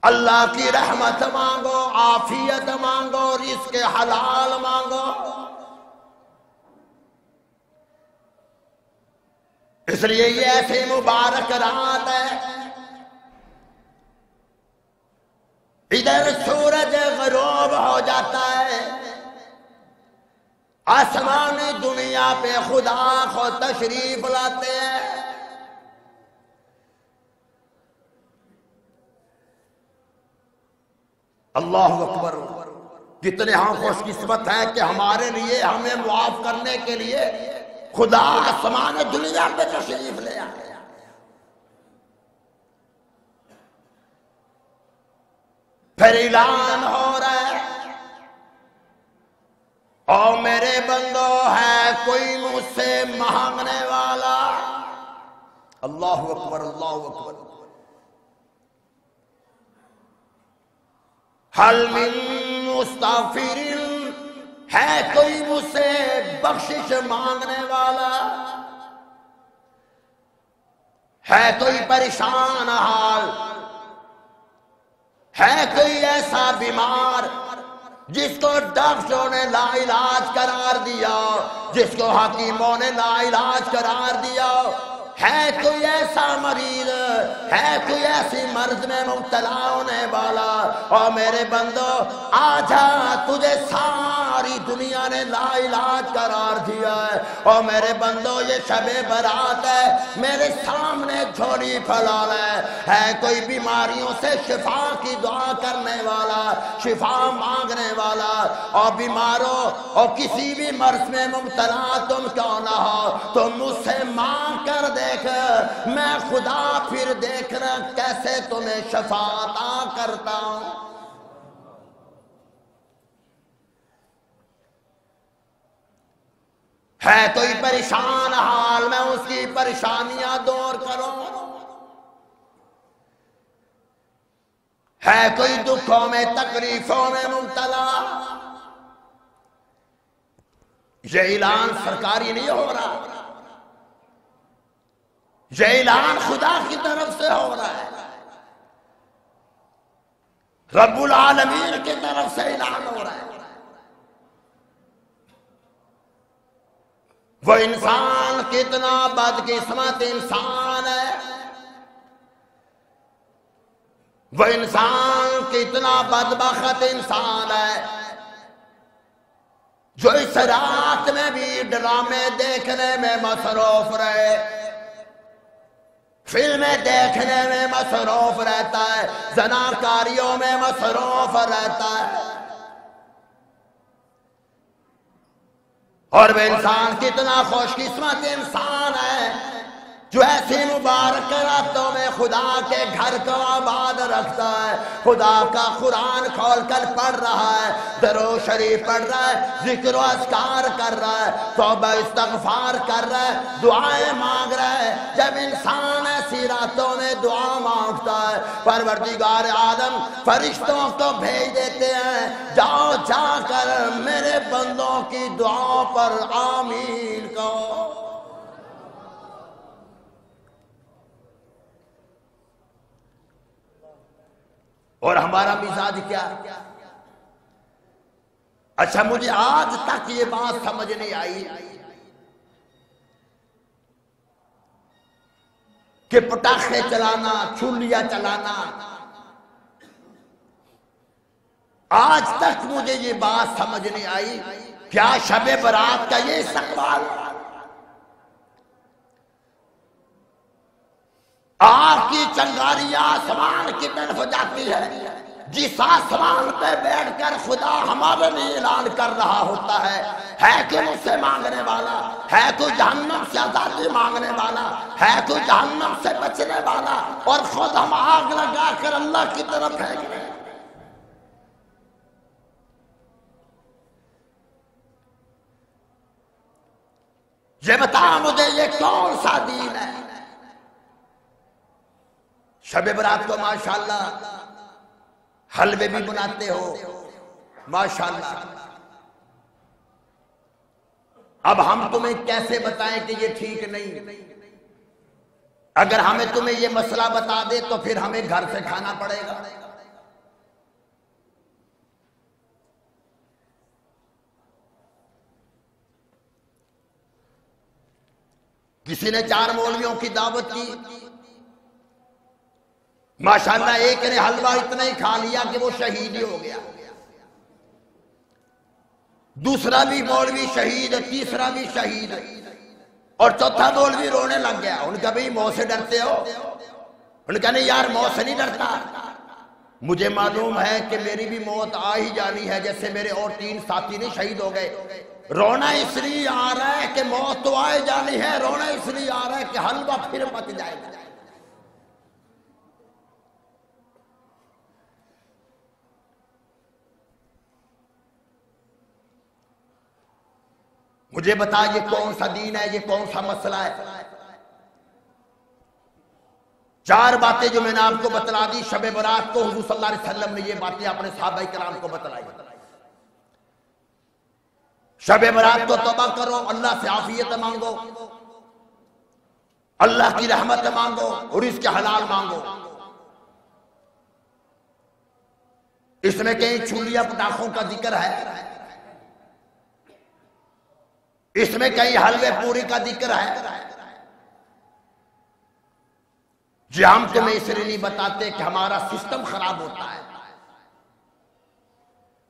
اللہ کی رحمت مانگو، عافیت مانگو، رزق حلال مانگو۔ اس لیے یہ ایسی مبارک رات ہے، ادھر سورج غروب ہو جاتا ہے، آسمانی دنیا پہ خدا خود تشریف لاتے ہیں۔ اللہ اکبر، کتنے ہم خوش قسمت ہیں کہ ہمارے لیے، ہمیں معاف کرنے کے لیے خدا آسمان دنیا پہ تشریف لے آئے۔ پھر اعلان ہو رہا ہے، او میرے بندو ہے کوئی مجھ سے مانگنے والا؟ اللہ اکبر، اللہ اکبر۔ حل من مستغفر، ہے کوئی مجھ سے بخشش مانگنے والا؟ ہے کوئی پریشان حال، ہے کوئی ایسا بیمار جس کو ڈاکٹروں نے لا علاج قرار دیا، جس کو حکیموں نے لا علاج قرار دیا؟ ہے کوئی ایسا مریض، ہے کوئی ایسی مرض میں مبتلا ہونے والا؟ اور میرے بندو آجا، تجھے ساری دنیا نے لا علاج قرار دیا ہے۔ اور میرے بندو یہ شب برات ہے، میرے سامنے جھولی پھیلانا ہے کوئی بیماریوں سے شفا کی دعا کرنے والا، شفا مانگنے والا؟ اور بیماروں اور کسی بھی مرض میں مبتلا تم کیوں نہ ہو، تم مجھ سے مانگ کر دیکھ، میں خدا پھر دیکھنا کیسے تمہیں شفا عطا کرتا ہوں۔ ہے کوئی پریشان حال، میں اس کی پریشانیاں دور کروں۔ ہے کوئی دکھوں میں تکلیفوں میں مبتلا؟ یہ اعلان سرکاری نہیں ہو رہا، یہ اعلان خدا کی طرف سے ہو رہا ہے، رب العالمین کی طرف سے اعلان ہو رہا ہے۔ وہ انسان کتنا بدقسمت انسان ہے، وہ انسان کتنا بدبخت انسان ہے جو اس رات میں بھی ڈرامے دیکھنے میں مصروف رہے، فلمیں دیکھنے میں مصروف رہتا ہے، زناکاریوں میں مصروف رہتا ہے۔ اور وہ انسان کتنا خوش قسمت انسان ہے جو ایسی مبارک راتوں میں خدا کے گھر کو آباد رکھتا ہے، خدا کا قرآن کھول کر پڑھ رہا ہے، درود شریف پڑھ رہا ہے، ذکر و اذکار کر رہا ہے، توبہ استغفار کر رہا ہے، دعائیں مانگ رہا ہے۔ جب انسان ایسی راتوں میں دعا مانگتا ہے، پروردگار عالم فرشتوں کو بھیج دیتے ہیں، جاؤ جا کر میرے بندوں کی دعاؤں پر آمین کہو۔ اور ہمارا مزاج کیا؟ اچھا مجھے آج تک یہ بات سمجھ نہیں آئی کہ پٹاخے چلانا، چھلیاں چلانا، آج تک مجھے یہ بات سمجھ نہیں آئی کیا شب برات کا یہ استقبال؟ آپ کی چنگاریاں آسمان کی طرف جاتی ہے، جس آسمان پہ بیٹھ کر خدا ہمارے لیے اعلان کر رہا ہوتا ہے کہ مجھ سے مانگنے والا ہے، کوئی جہنم سے آزادی مانگنے والا ہے، کوئی جہنم سے بچنے والا، اور خود ہم آگ لگا کر اللہ کی طرف پھینک رہے ہیں۔ یہ بتا مجھے یہ کون سا دین ہے؟ شب برات کو ماشاءاللہ حلوے بھی بناتے ہو ماشاءاللہ، اب ہم تمہیں کیسے بتائیں کہ یہ ٹھیک نہیں؟ اگر ہمیں تمہیں یہ مسئلہ بتا دے تو پھر ہمیں گھر سے کھانا پڑے گا۔ کسی نے 4 مولویوں کی دعوت کی، ماشاءاللہ ایک نے حلوہ اتنا ہی کھا لیا کہ وہ شہید ہی ہو گیا، دوسرا بھی مولوی شہید، تیسرا بھی شہید، اور چوتھا مولوی رونے لگ گیا۔ ان کا بھی موت سے ڈرتے ہو؟ ان کا نہیں یار موت سے نہیں ڈرتا، مجھے معلوم ہے کہ میری بھی موت آ ہی جانی ہے، جیسے میرے اور 3 ساتھی نہیں شہید ہو گئے۔ رونا اس لیے آ رہا ہے کہ موت تو آئے جانی ہے، رونا اس لیے آ رہا ہے کہ حلوہ پھر پک جائے گا۔ مجھے بتا یہ کون سا دین ہے، یہ کون سا مسئلہ ہے؟ 4 باتیں جو میں نے آپ کو بتلا دی، شب برات کو حضور صلی اللہ علیہ وسلم نے یہ باتیں اپنے صحابہ کرام کو بتلائی۔ شب برات کو توبہ کرو، اللہ سے عافیت مانگو، اللہ کی رحمت مانگو، اور اس کے حلال مانگو۔ اس میں کہیں چھولیاں پٹاخوں کا ذکر ہے، اس میں کہیں حلوے پوری کا ذکر ہے؟ جی ہم تمہیں اس لیے نہیں بتاتے کہ ہمارا سسٹم خراب ہوتا ہے،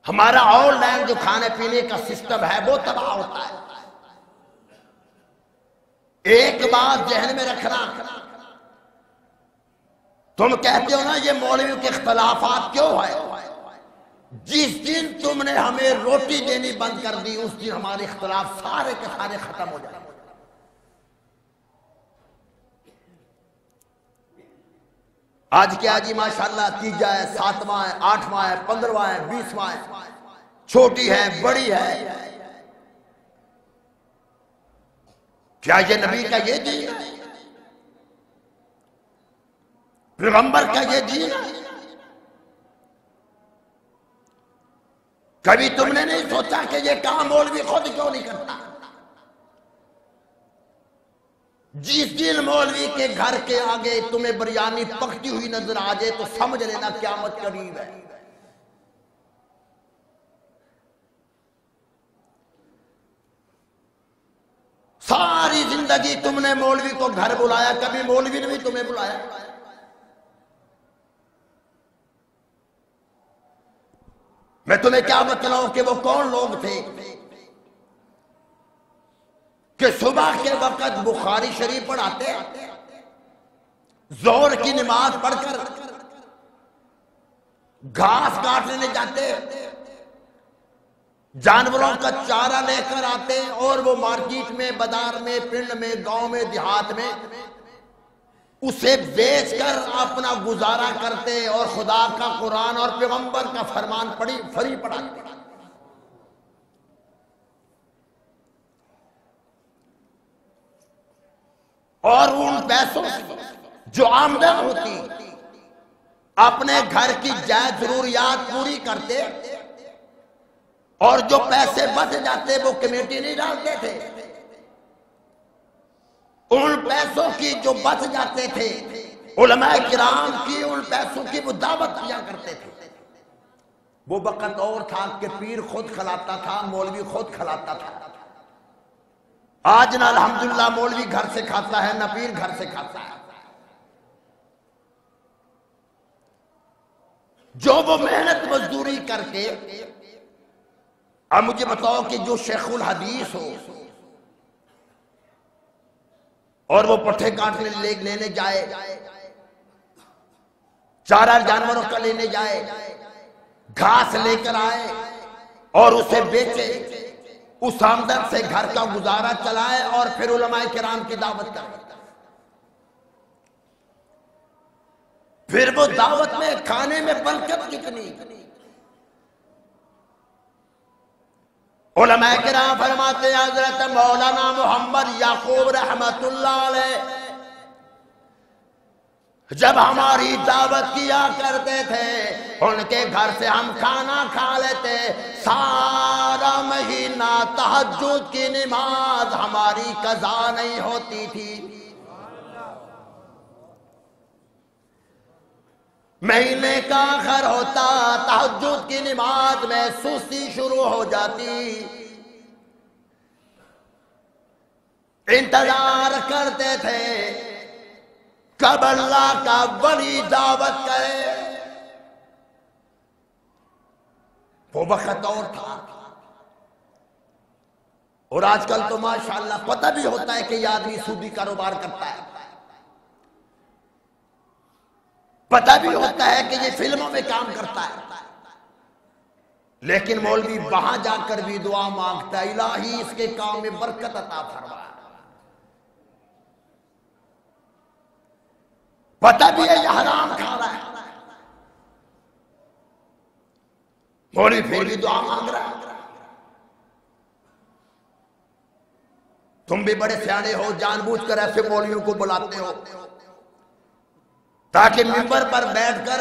ہمارا آن لائن جو کھانے پینے کا سسٹم ہے وہ تباہ ہوتا ہے۔ ایک بات ذہن میں رکھنا، تم کہتے ہو نا یہ مولویوں کے اختلافات کیوں ہے؟ جس دن تم نے ہمیں روٹی دینی بند کر دی اس دن ہمارے اختلاف سارے کے سارے ختم ہو جائیں۔ آج کیا جی ماشاءاللہ 3 ہے، 7واں ہے، 8واں ہے، 15واں ہے، 20واں ہے، چھوٹی ہے، بڑی ہے، کیا یہ نبی کا یہ دین ہے؟ پیغمبر کا یہ دین ہے؟ کبھی تم نے نہیں سوچا کہ یہ کام مولوی خود کیوں نہیں کرتا؟ جس دن مولوی کے گھر کے آگے تمہیں بریانی پکتی ہوئی نظر آ جائے تو سمجھ لینا قیامت قریب ہے۔ ساری زندگی تم نے مولوی کو گھر بلایا، کبھی مولوی نے بھی تمہیں بلایا؟ میں تمہیں کیا بتلاؤں کہ وہ کون لوگ تھے کہ صبح کے وقت بخاری شریف پڑھاتے، ظہر کی نماز پڑھ کر گھاس کاٹنے جاتے، جانوروں کا چارہ لے کر آتے، اور وہ مارکیٹ میں، بازار میں، پنڈ میں، گاؤں میں، دیہات میں اسے بیچ کر اپنا گزارا کرتے، اور خدا کا قرآن اور پیغمبر کا فرمان فری پڑھاتے۔ اور ان پیسوں جو آمدن ہوتی اپنے گھر کی جائز ضروریات پوری کرتے، اور جو پیسے بچ جاتے وہ کمیٹی نہیں ڈالتے تھے، ان پیسوں کی جو بچ جاتے تھے علماء کرام کی ان پیسوں کی وہ دعوت کیا کرتے تھے۔ وہ وقت اور تھا کہ پیر خود کھلاتا تھا، مولوی خود کھلاتا تھا۔ آج نہ الحمدللہ مولوی گھر سے کھاتا ہے، نہ پیر گھر سے کھاتا ہے۔ جو وہ محنت مزدوری کر کے، اب مجھے بتاؤ کہ جو شیخ الحدیث ہو اور وہ پٹھے کاٹنے لینے جائے چارہ جانوروں کا لینے جائے، گھاس لے کر آئے اور اسے بیچے، اس آمدن سے گھر کا گزارا چلائے اور پھر علماء کرام کی دعوت کرے۔ پھر وہ دعوت میں کھانے میں برکت کتنی۔ علماء کرام فرماتے ہیں حضرت مولانا محمد یعقوب رحمت اللہ علیہ جب ہماری دعوت کیا کرتے تھے، ان کے گھر سے ہم کھانا کھا لیتے، سارا مہینہ تہجد کی نماز ہماری قضا نہیں ہوتی تھی۔ مہینے کا آخر ہوتا، تہجد کی نماز میں سستی شروع ہو جاتی، انتظار کرتے تھے کب اللہ کا ولی دعوت کرے۔ وہ وقت اور تھا، اور آج کل تو ماشاءاللہ پتہ بھی ہوتا ہے کہ یہ آدمی سودی کاروبار کرتا ہے، پتہ بھی ہوتا ہے کہ یہ فلموں میں کام کرتا ہے، لیکن مولوی وہاں جا کر بھی دعا مانگتا ہے، الہی اس کے کام میں برکت عطا فرما۔ پتہ بھی ہے یہ حرام کھا رہا ہے، مولوی پھر بھی دعا مانگ رہا ہے۔ تم بھی بڑے سیانے ہو، جان بوجھ کر ایسے مولویوں کو بلاتے ہو تاکہ منبر پر بیٹھ کر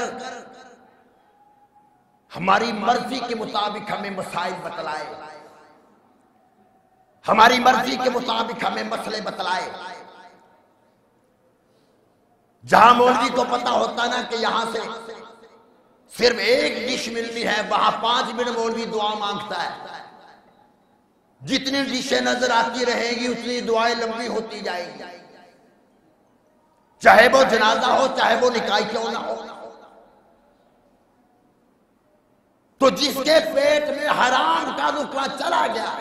ہماری مرضی کے مطابق ہمیں مسائل بتلائے، ہماری مرضی کے مطابق ہمیں مسئلے بتلائے۔ جہاں مولوی کو پتا ہوتا نا کہ یہاں سے صرف ایک ڈش ملنی ہے، وہاں 5 منٹ مولوی دعا مانگتا ہے، جتنی ڈشیں نظر آتی رہیں گی اتنی دعائیں لمبی ہوتی جائیں گی، چاہے وہ جنازہ ہو چاہے وہ نکاح کیوں نہ ہو۔ تو جس کے پیٹ میں حرام کا لقمہ چلا گیا،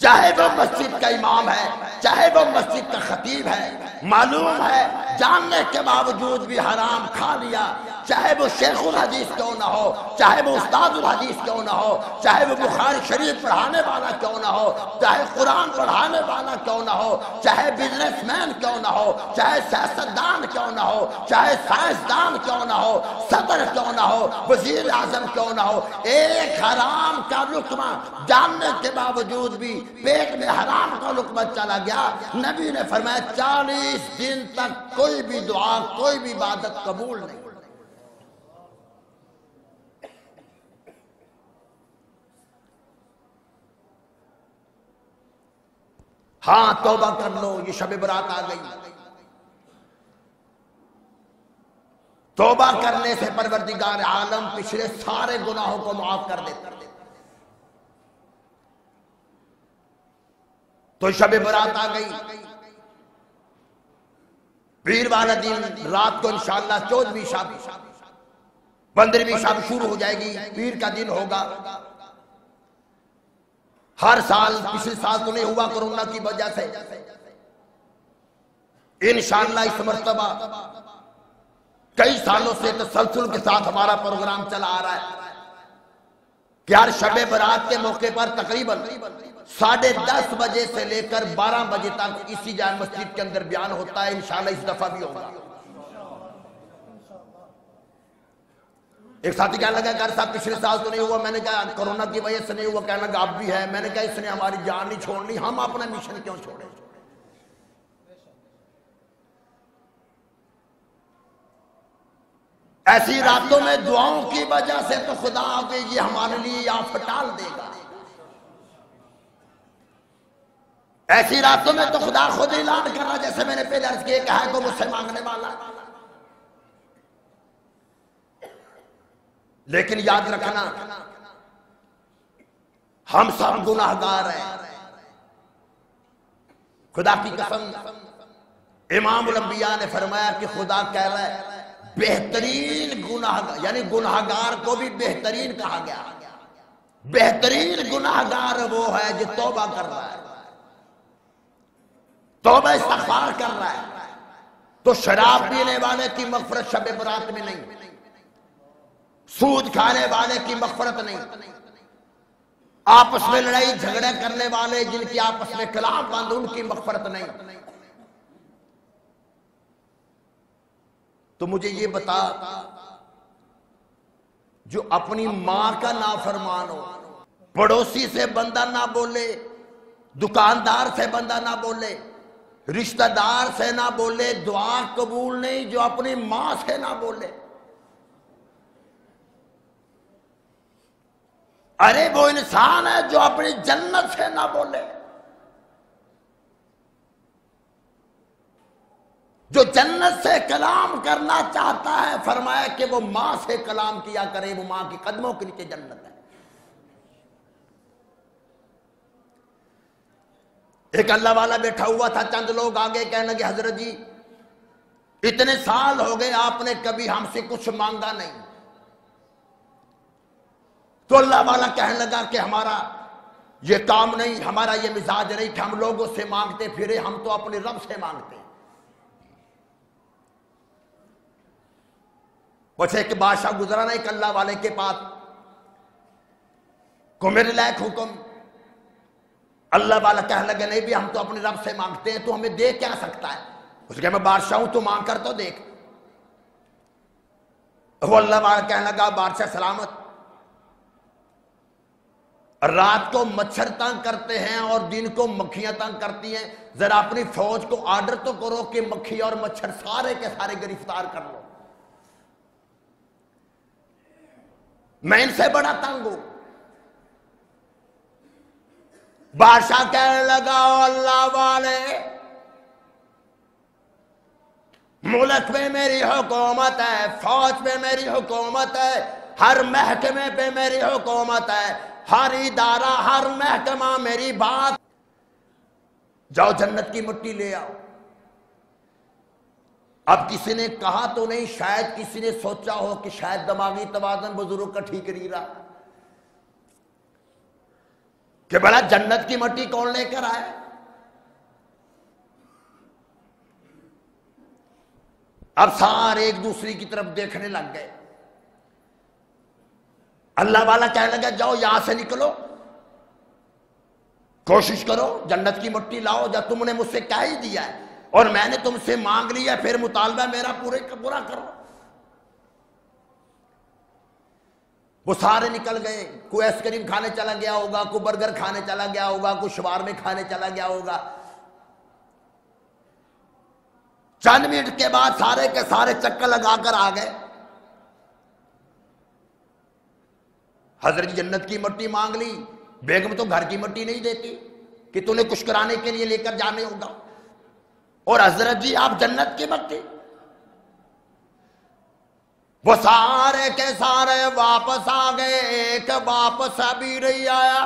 چاہے وہ مسجد کا امام ہے چاہے وہ مسجد کا خطیب ہے، معلوم ہے جاننے کے باوجود بھی حرام کھا لیا، چاہے وہ شیخ الحدیث کیوں نہ ہو، چاہے وہ استاد الحدیث کیوں نہ ہو، چاہے وہ بخاری شریف پڑھانے والا کیوں نہ ہو، چاہے قرآن پڑھانے والا کیوں نہ ہو، چاہے بزنس مین کیوں نہ ہو، چاہے سیاستدان کیوں نہ ہو، چاہے سائنسدان کیوں نہ ہو، صدر کیوں نہ ہو، وزیر اعظم کیوں نہ ہو، ایک حرام کا لقمہ جاننے کے باوجود بھی پیٹ میں حرام کا لقمہ چلا گیا، نبی نے فرمایا 40 دن تک کوئی بھی دعا کوئی بھی عبادت قبول نہیں۔ ہاں توبہ کر لو، یہ شب برات آ گئی، توبہ کرنے سے پروردگار عالم پچھلے سارے گناہوں کو معاف کر دیتا۔ تو شب برات آ گئی، پیر والا دن رات کو انشاءاللہ 14ویں شب 15ویں شب شروع ہو جائے گی، پیر کا دن ہوگا۔ ہر سال، پچھلے سال تو نہیں ہوا کورونا کی وجہ سے، انشاءاللہ اس مرتبہ کئی سالوں سے تسلسل کے ساتھ ہمارا پروگرام چلا آ رہا ہے کہ ہر شب برات کے موقع پر تقریباً 10:30 بجے سے لے کر 12 بجے تک اسی جامع مسجد کے اندر بیان ہوتا ہے، انشاءاللہ اس دفعہ بھی ہوگا۔ ایک ساتھی کہنے لگا کہ صاحب پچھلے سال تو نہیں ہوا، میں نے کہا کورونا کی وجہ سے نہیں ہوا، کہنے لگا اب بھی ہے، میں نے کہا اس نے ہماری جان نہیں چھوڑنی، ہم اپنا مشن کیوں چھوڑیں۔ ایسی راتوں میں دعاؤں کی وجہ سے تو خدا یہ ہمارے لیے آفت ٹال دے گا، ایسی راتوں میں تو خدا خود اعلان کر رہا، جیسے میں نے پہلے عرض کیا کہ ہے کو مجھ سے مانگنے والا۔ لیکن یاد رکھنا ہم سب گناہگار ہیں، خدا کی قسم امام الانبیاء نے فرمایا کہ خدا کہہ رہا ہے بہترین گناہگار، یعنی گناہگار کو بھی بہترین کہا گیا، بہترین گناہگار وہ ہے جو توبہ کر رہا ہے، توبہ استغفار کر رہا ہے، تو شراب پینے والے کی مغفرت شب برات میں نہیں، سود کھانے والے کی مغفرت نہیں، آپس میں لڑائی جھگڑے کرنے والے جن کی آپس میں کلام بند ان کی مغفرت نہیں۔ تو مجھے یہ بتا، جو اپنی ماں کا نافرمان ہو، پڑوسی سے بندہ نہ بولے، دکاندار سے بندہ نہ بولے، رشتہ دار سے نہ بولے، دعا قبول نہیں جو اپنی ماں سے نہ بولے۔ ارے وہ انسان ہے جو اپنی جنت سے نہ بولے، جو جنت سے کلام کرنا چاہتا ہے، فرمایا کہ وہ ماں سے کلام کیا کرے، وہ ماں کی قدموں کے نیچے جنت ہے۔ ایک اللہ والا بیٹھا ہوا تھا، چند لوگ آگے کہنے لگے حضرت جی اتنے سال ہو گئے آپ نے کبھی ہم سے کچھ مانگا نہیں۔ تو اللہ والا کہنے لگا کہ ہمارا یہ کام نہیں، ہمارا یہ مزاج نہیں کہ ہم لوگوں سے مانگتے پھرے، ہم تو اپنے رب سے مانگتے ہیں۔ بس ایک بادشاہ گزرا نا ایک اللہ والے کے پاس، کو میرے لائق حکم۔ اللہ والا کہنے لگا نہیں بھی ہم تو اپنے رب سے مانگتے ہیں، تو ہمیں دے کیا سکتا ہے؟ اس کہ میں بادشاہ ہوں، تو مانگ کر تو دیکھ۔ وہ اللہ والا کہنے لگا بادشاہ سلامت، رات کو مچھر تنگ کرتے ہیں اور دن کو مکھیاں تنگ کرتی ہیں، ذرا اپنی فوج کو آرڈر تو کرو کہ مکھی اور مچھر سارے کے سارے گرفتار کر لو، میں ان سے بڑا تنگ ہوں۔ بادشاہ کہنے لگا اللہ والے، ملک میں میری حکومت ہے، فوج پہ میری حکومت ہے، ہر محکمے پہ میری حکومت ہے، ہر ادارہ ہر محکمہ میری بات، جاؤ جنت کی مٹی لے آؤ۔ اب کسی نے کہا تو نہیں، شاید کسی نے سوچا ہو کہ شاید دماغی توازن بزرگ کا ٹھیک نہیں رہا کہ بڑا جنت کی مٹی کون لے کر آئے۔ اب سارے ایک دوسرے کی طرف دیکھنے لگ گئے۔ اللہ والا کہنے لگا جاؤ یہاں سے نکلو، کوشش کرو جنت کی مٹی لاؤ، جب تم نے مجھ سے کہہ ہی دیا ہے اور میں نے تم سے مانگ لیا، پھر مطالبہ میرا پورا کرو۔ وہ سارے نکل گئے، کوئی آئس کریم کھانے چلا گیا ہوگا، کوئی برگر کھانے چلا گیا ہوگا، کوئی شوارمے کھانے چلا گیا ہوگا۔ چند منٹ کے بعد سارے کے سارے چکر لگا کر آ گئے۔ حضرت جنت کی مٹی مانگ لی، بیگم تو گھر کی مٹی نہیں دیتی کہ تمہیں کچھ کرانے کے لیے لے کر جانے ہوگا، اور حضرت جی آپ جنت کی مٹی۔ وہ سارے کے سارے واپس آ گئے، ایک واپس ابھی نہیں آیا۔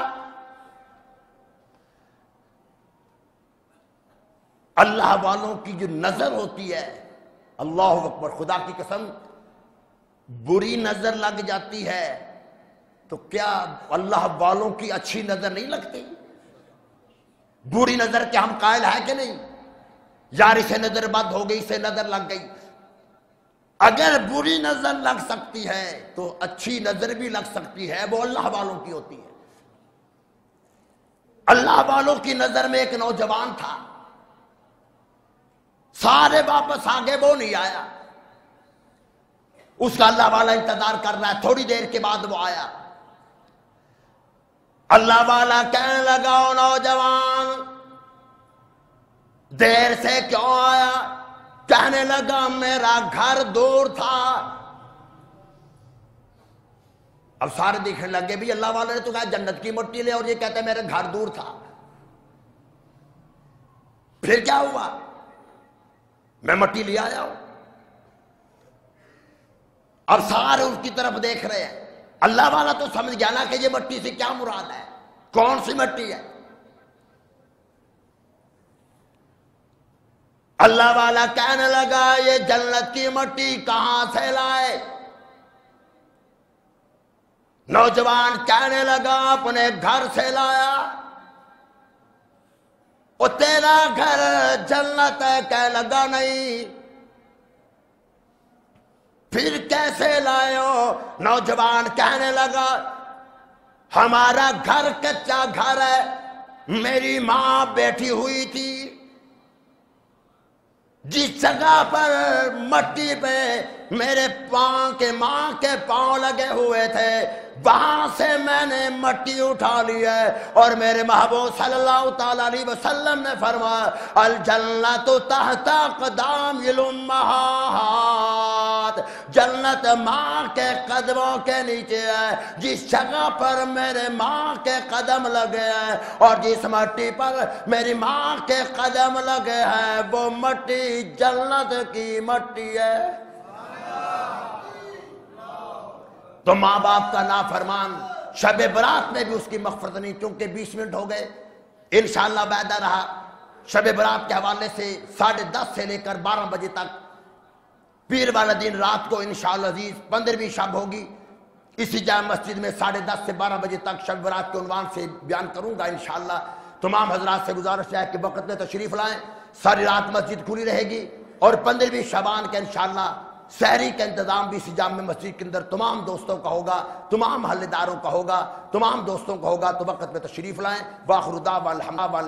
اللہ والوں کی جو نظر ہوتی ہے، اللہ اکبر، خدا کی قسم، بری نظر لگ جاتی ہے تو کیا اللہ والوں کی اچھی نظر نہیں لگتی؟ بری نظر کے ہم قائل ہے کہ نہیں؟ یار اسے نظر بد ہو گئی، اسے نظر لگ گئی۔ اگر بری نظر لگ سکتی ہے تو اچھی نظر بھی لگ سکتی ہے، وہ اللہ والوں کی ہوتی ہے۔ اللہ والوں کی نظر میں ایک نوجوان تھا، سارے واپس آگے، وہ نہیں آیا۔ اس کا اللہ والا انتظار کر رہا ہے، تھوڑی دیر کے بعد وہ آیا۔ اللہ والا کہنے لگا او نوجوان دیر سے کیوں آیا؟ کہنے لگا میرا گھر دور تھا۔ اب سارے دیکھنے لگے بھی اللہ والا نے تو کہا جنت کی مٹی لے، اور یہ کہتا ہے میرا گھر دور تھا۔ پھر کیا ہوا؟ میں مٹی لے آیا ہوں۔ اب سارے اس کی طرف دیکھ رہے ہیں۔ اللہ والا تو سمجھ گیا نا کہ یہ مٹی سے کیا مراد ہے، کون سی مٹی ہے۔ اللہ والا کہنے لگا یہ جنت کی مٹی کہاں سے لائے؟ نوجوان کہنے لگا اپنے گھر سے لایا۔ وہ تیرا گھر جنت ہے؟ کہنے لگا نہیں، پھر کیسے لائے ہو؟ نوجوان کہنے لگا ہمارا گھر کچا گھر ہے، میری ماں بیٹھی ہوئی تھی، جس جگہ پر مٹی پہ میرے ماں کے پاؤں لگے ہوئے تھے وہاں سے میں نے مٹی اٹھا لی ہے، اور میرے محبوب صلی اللہ تعالی علیہ وسلم نے فرمایا الجنت تحت اقدام الامہات، جنت ماں کے قدموں کے نیچے ہے، جس جگہ پر میرے ماں کے قدم لگے ہیں اور جس مٹی پر میری ماں کے قدم لگے ہیں وہ مٹی جنت کی مٹی ہے۔ تو ماں باپ کا نافرمان شب برات میں بھی اس کی مغفرت نہیں، کیونکہ 20 منٹ ہو گئے، انشاءاللہ وعدہ رہا شب برات کے حوالے سے 10:30 سے لے کر 12 بجے تک پیر والا دن رات کو انشاءاللہ عزیز 15ویں شب ہوگی، اسی جامع مسجد میں 10:30 سے 12 بجے تک شب برات کے عنوان سے بیان کروں گا انشاءاللہ۔ تمام حضرات سے گزارش ہے کہ وقت میں تشریف لائیں، ساری رات مسجد کھلی رہے گی، اور 15ویں شعبان کے انشاءاللہ سحری کا انتظام بھی اسی جامع مسجد کے اندر تمام دوستوں کا ہوگا، تمام محلے داروں کا ہوگا، تمام دوستوں کا ہوگا، تو وقت میں تشریف لائیں۔ وآخر دعوانا الحمد للہ۔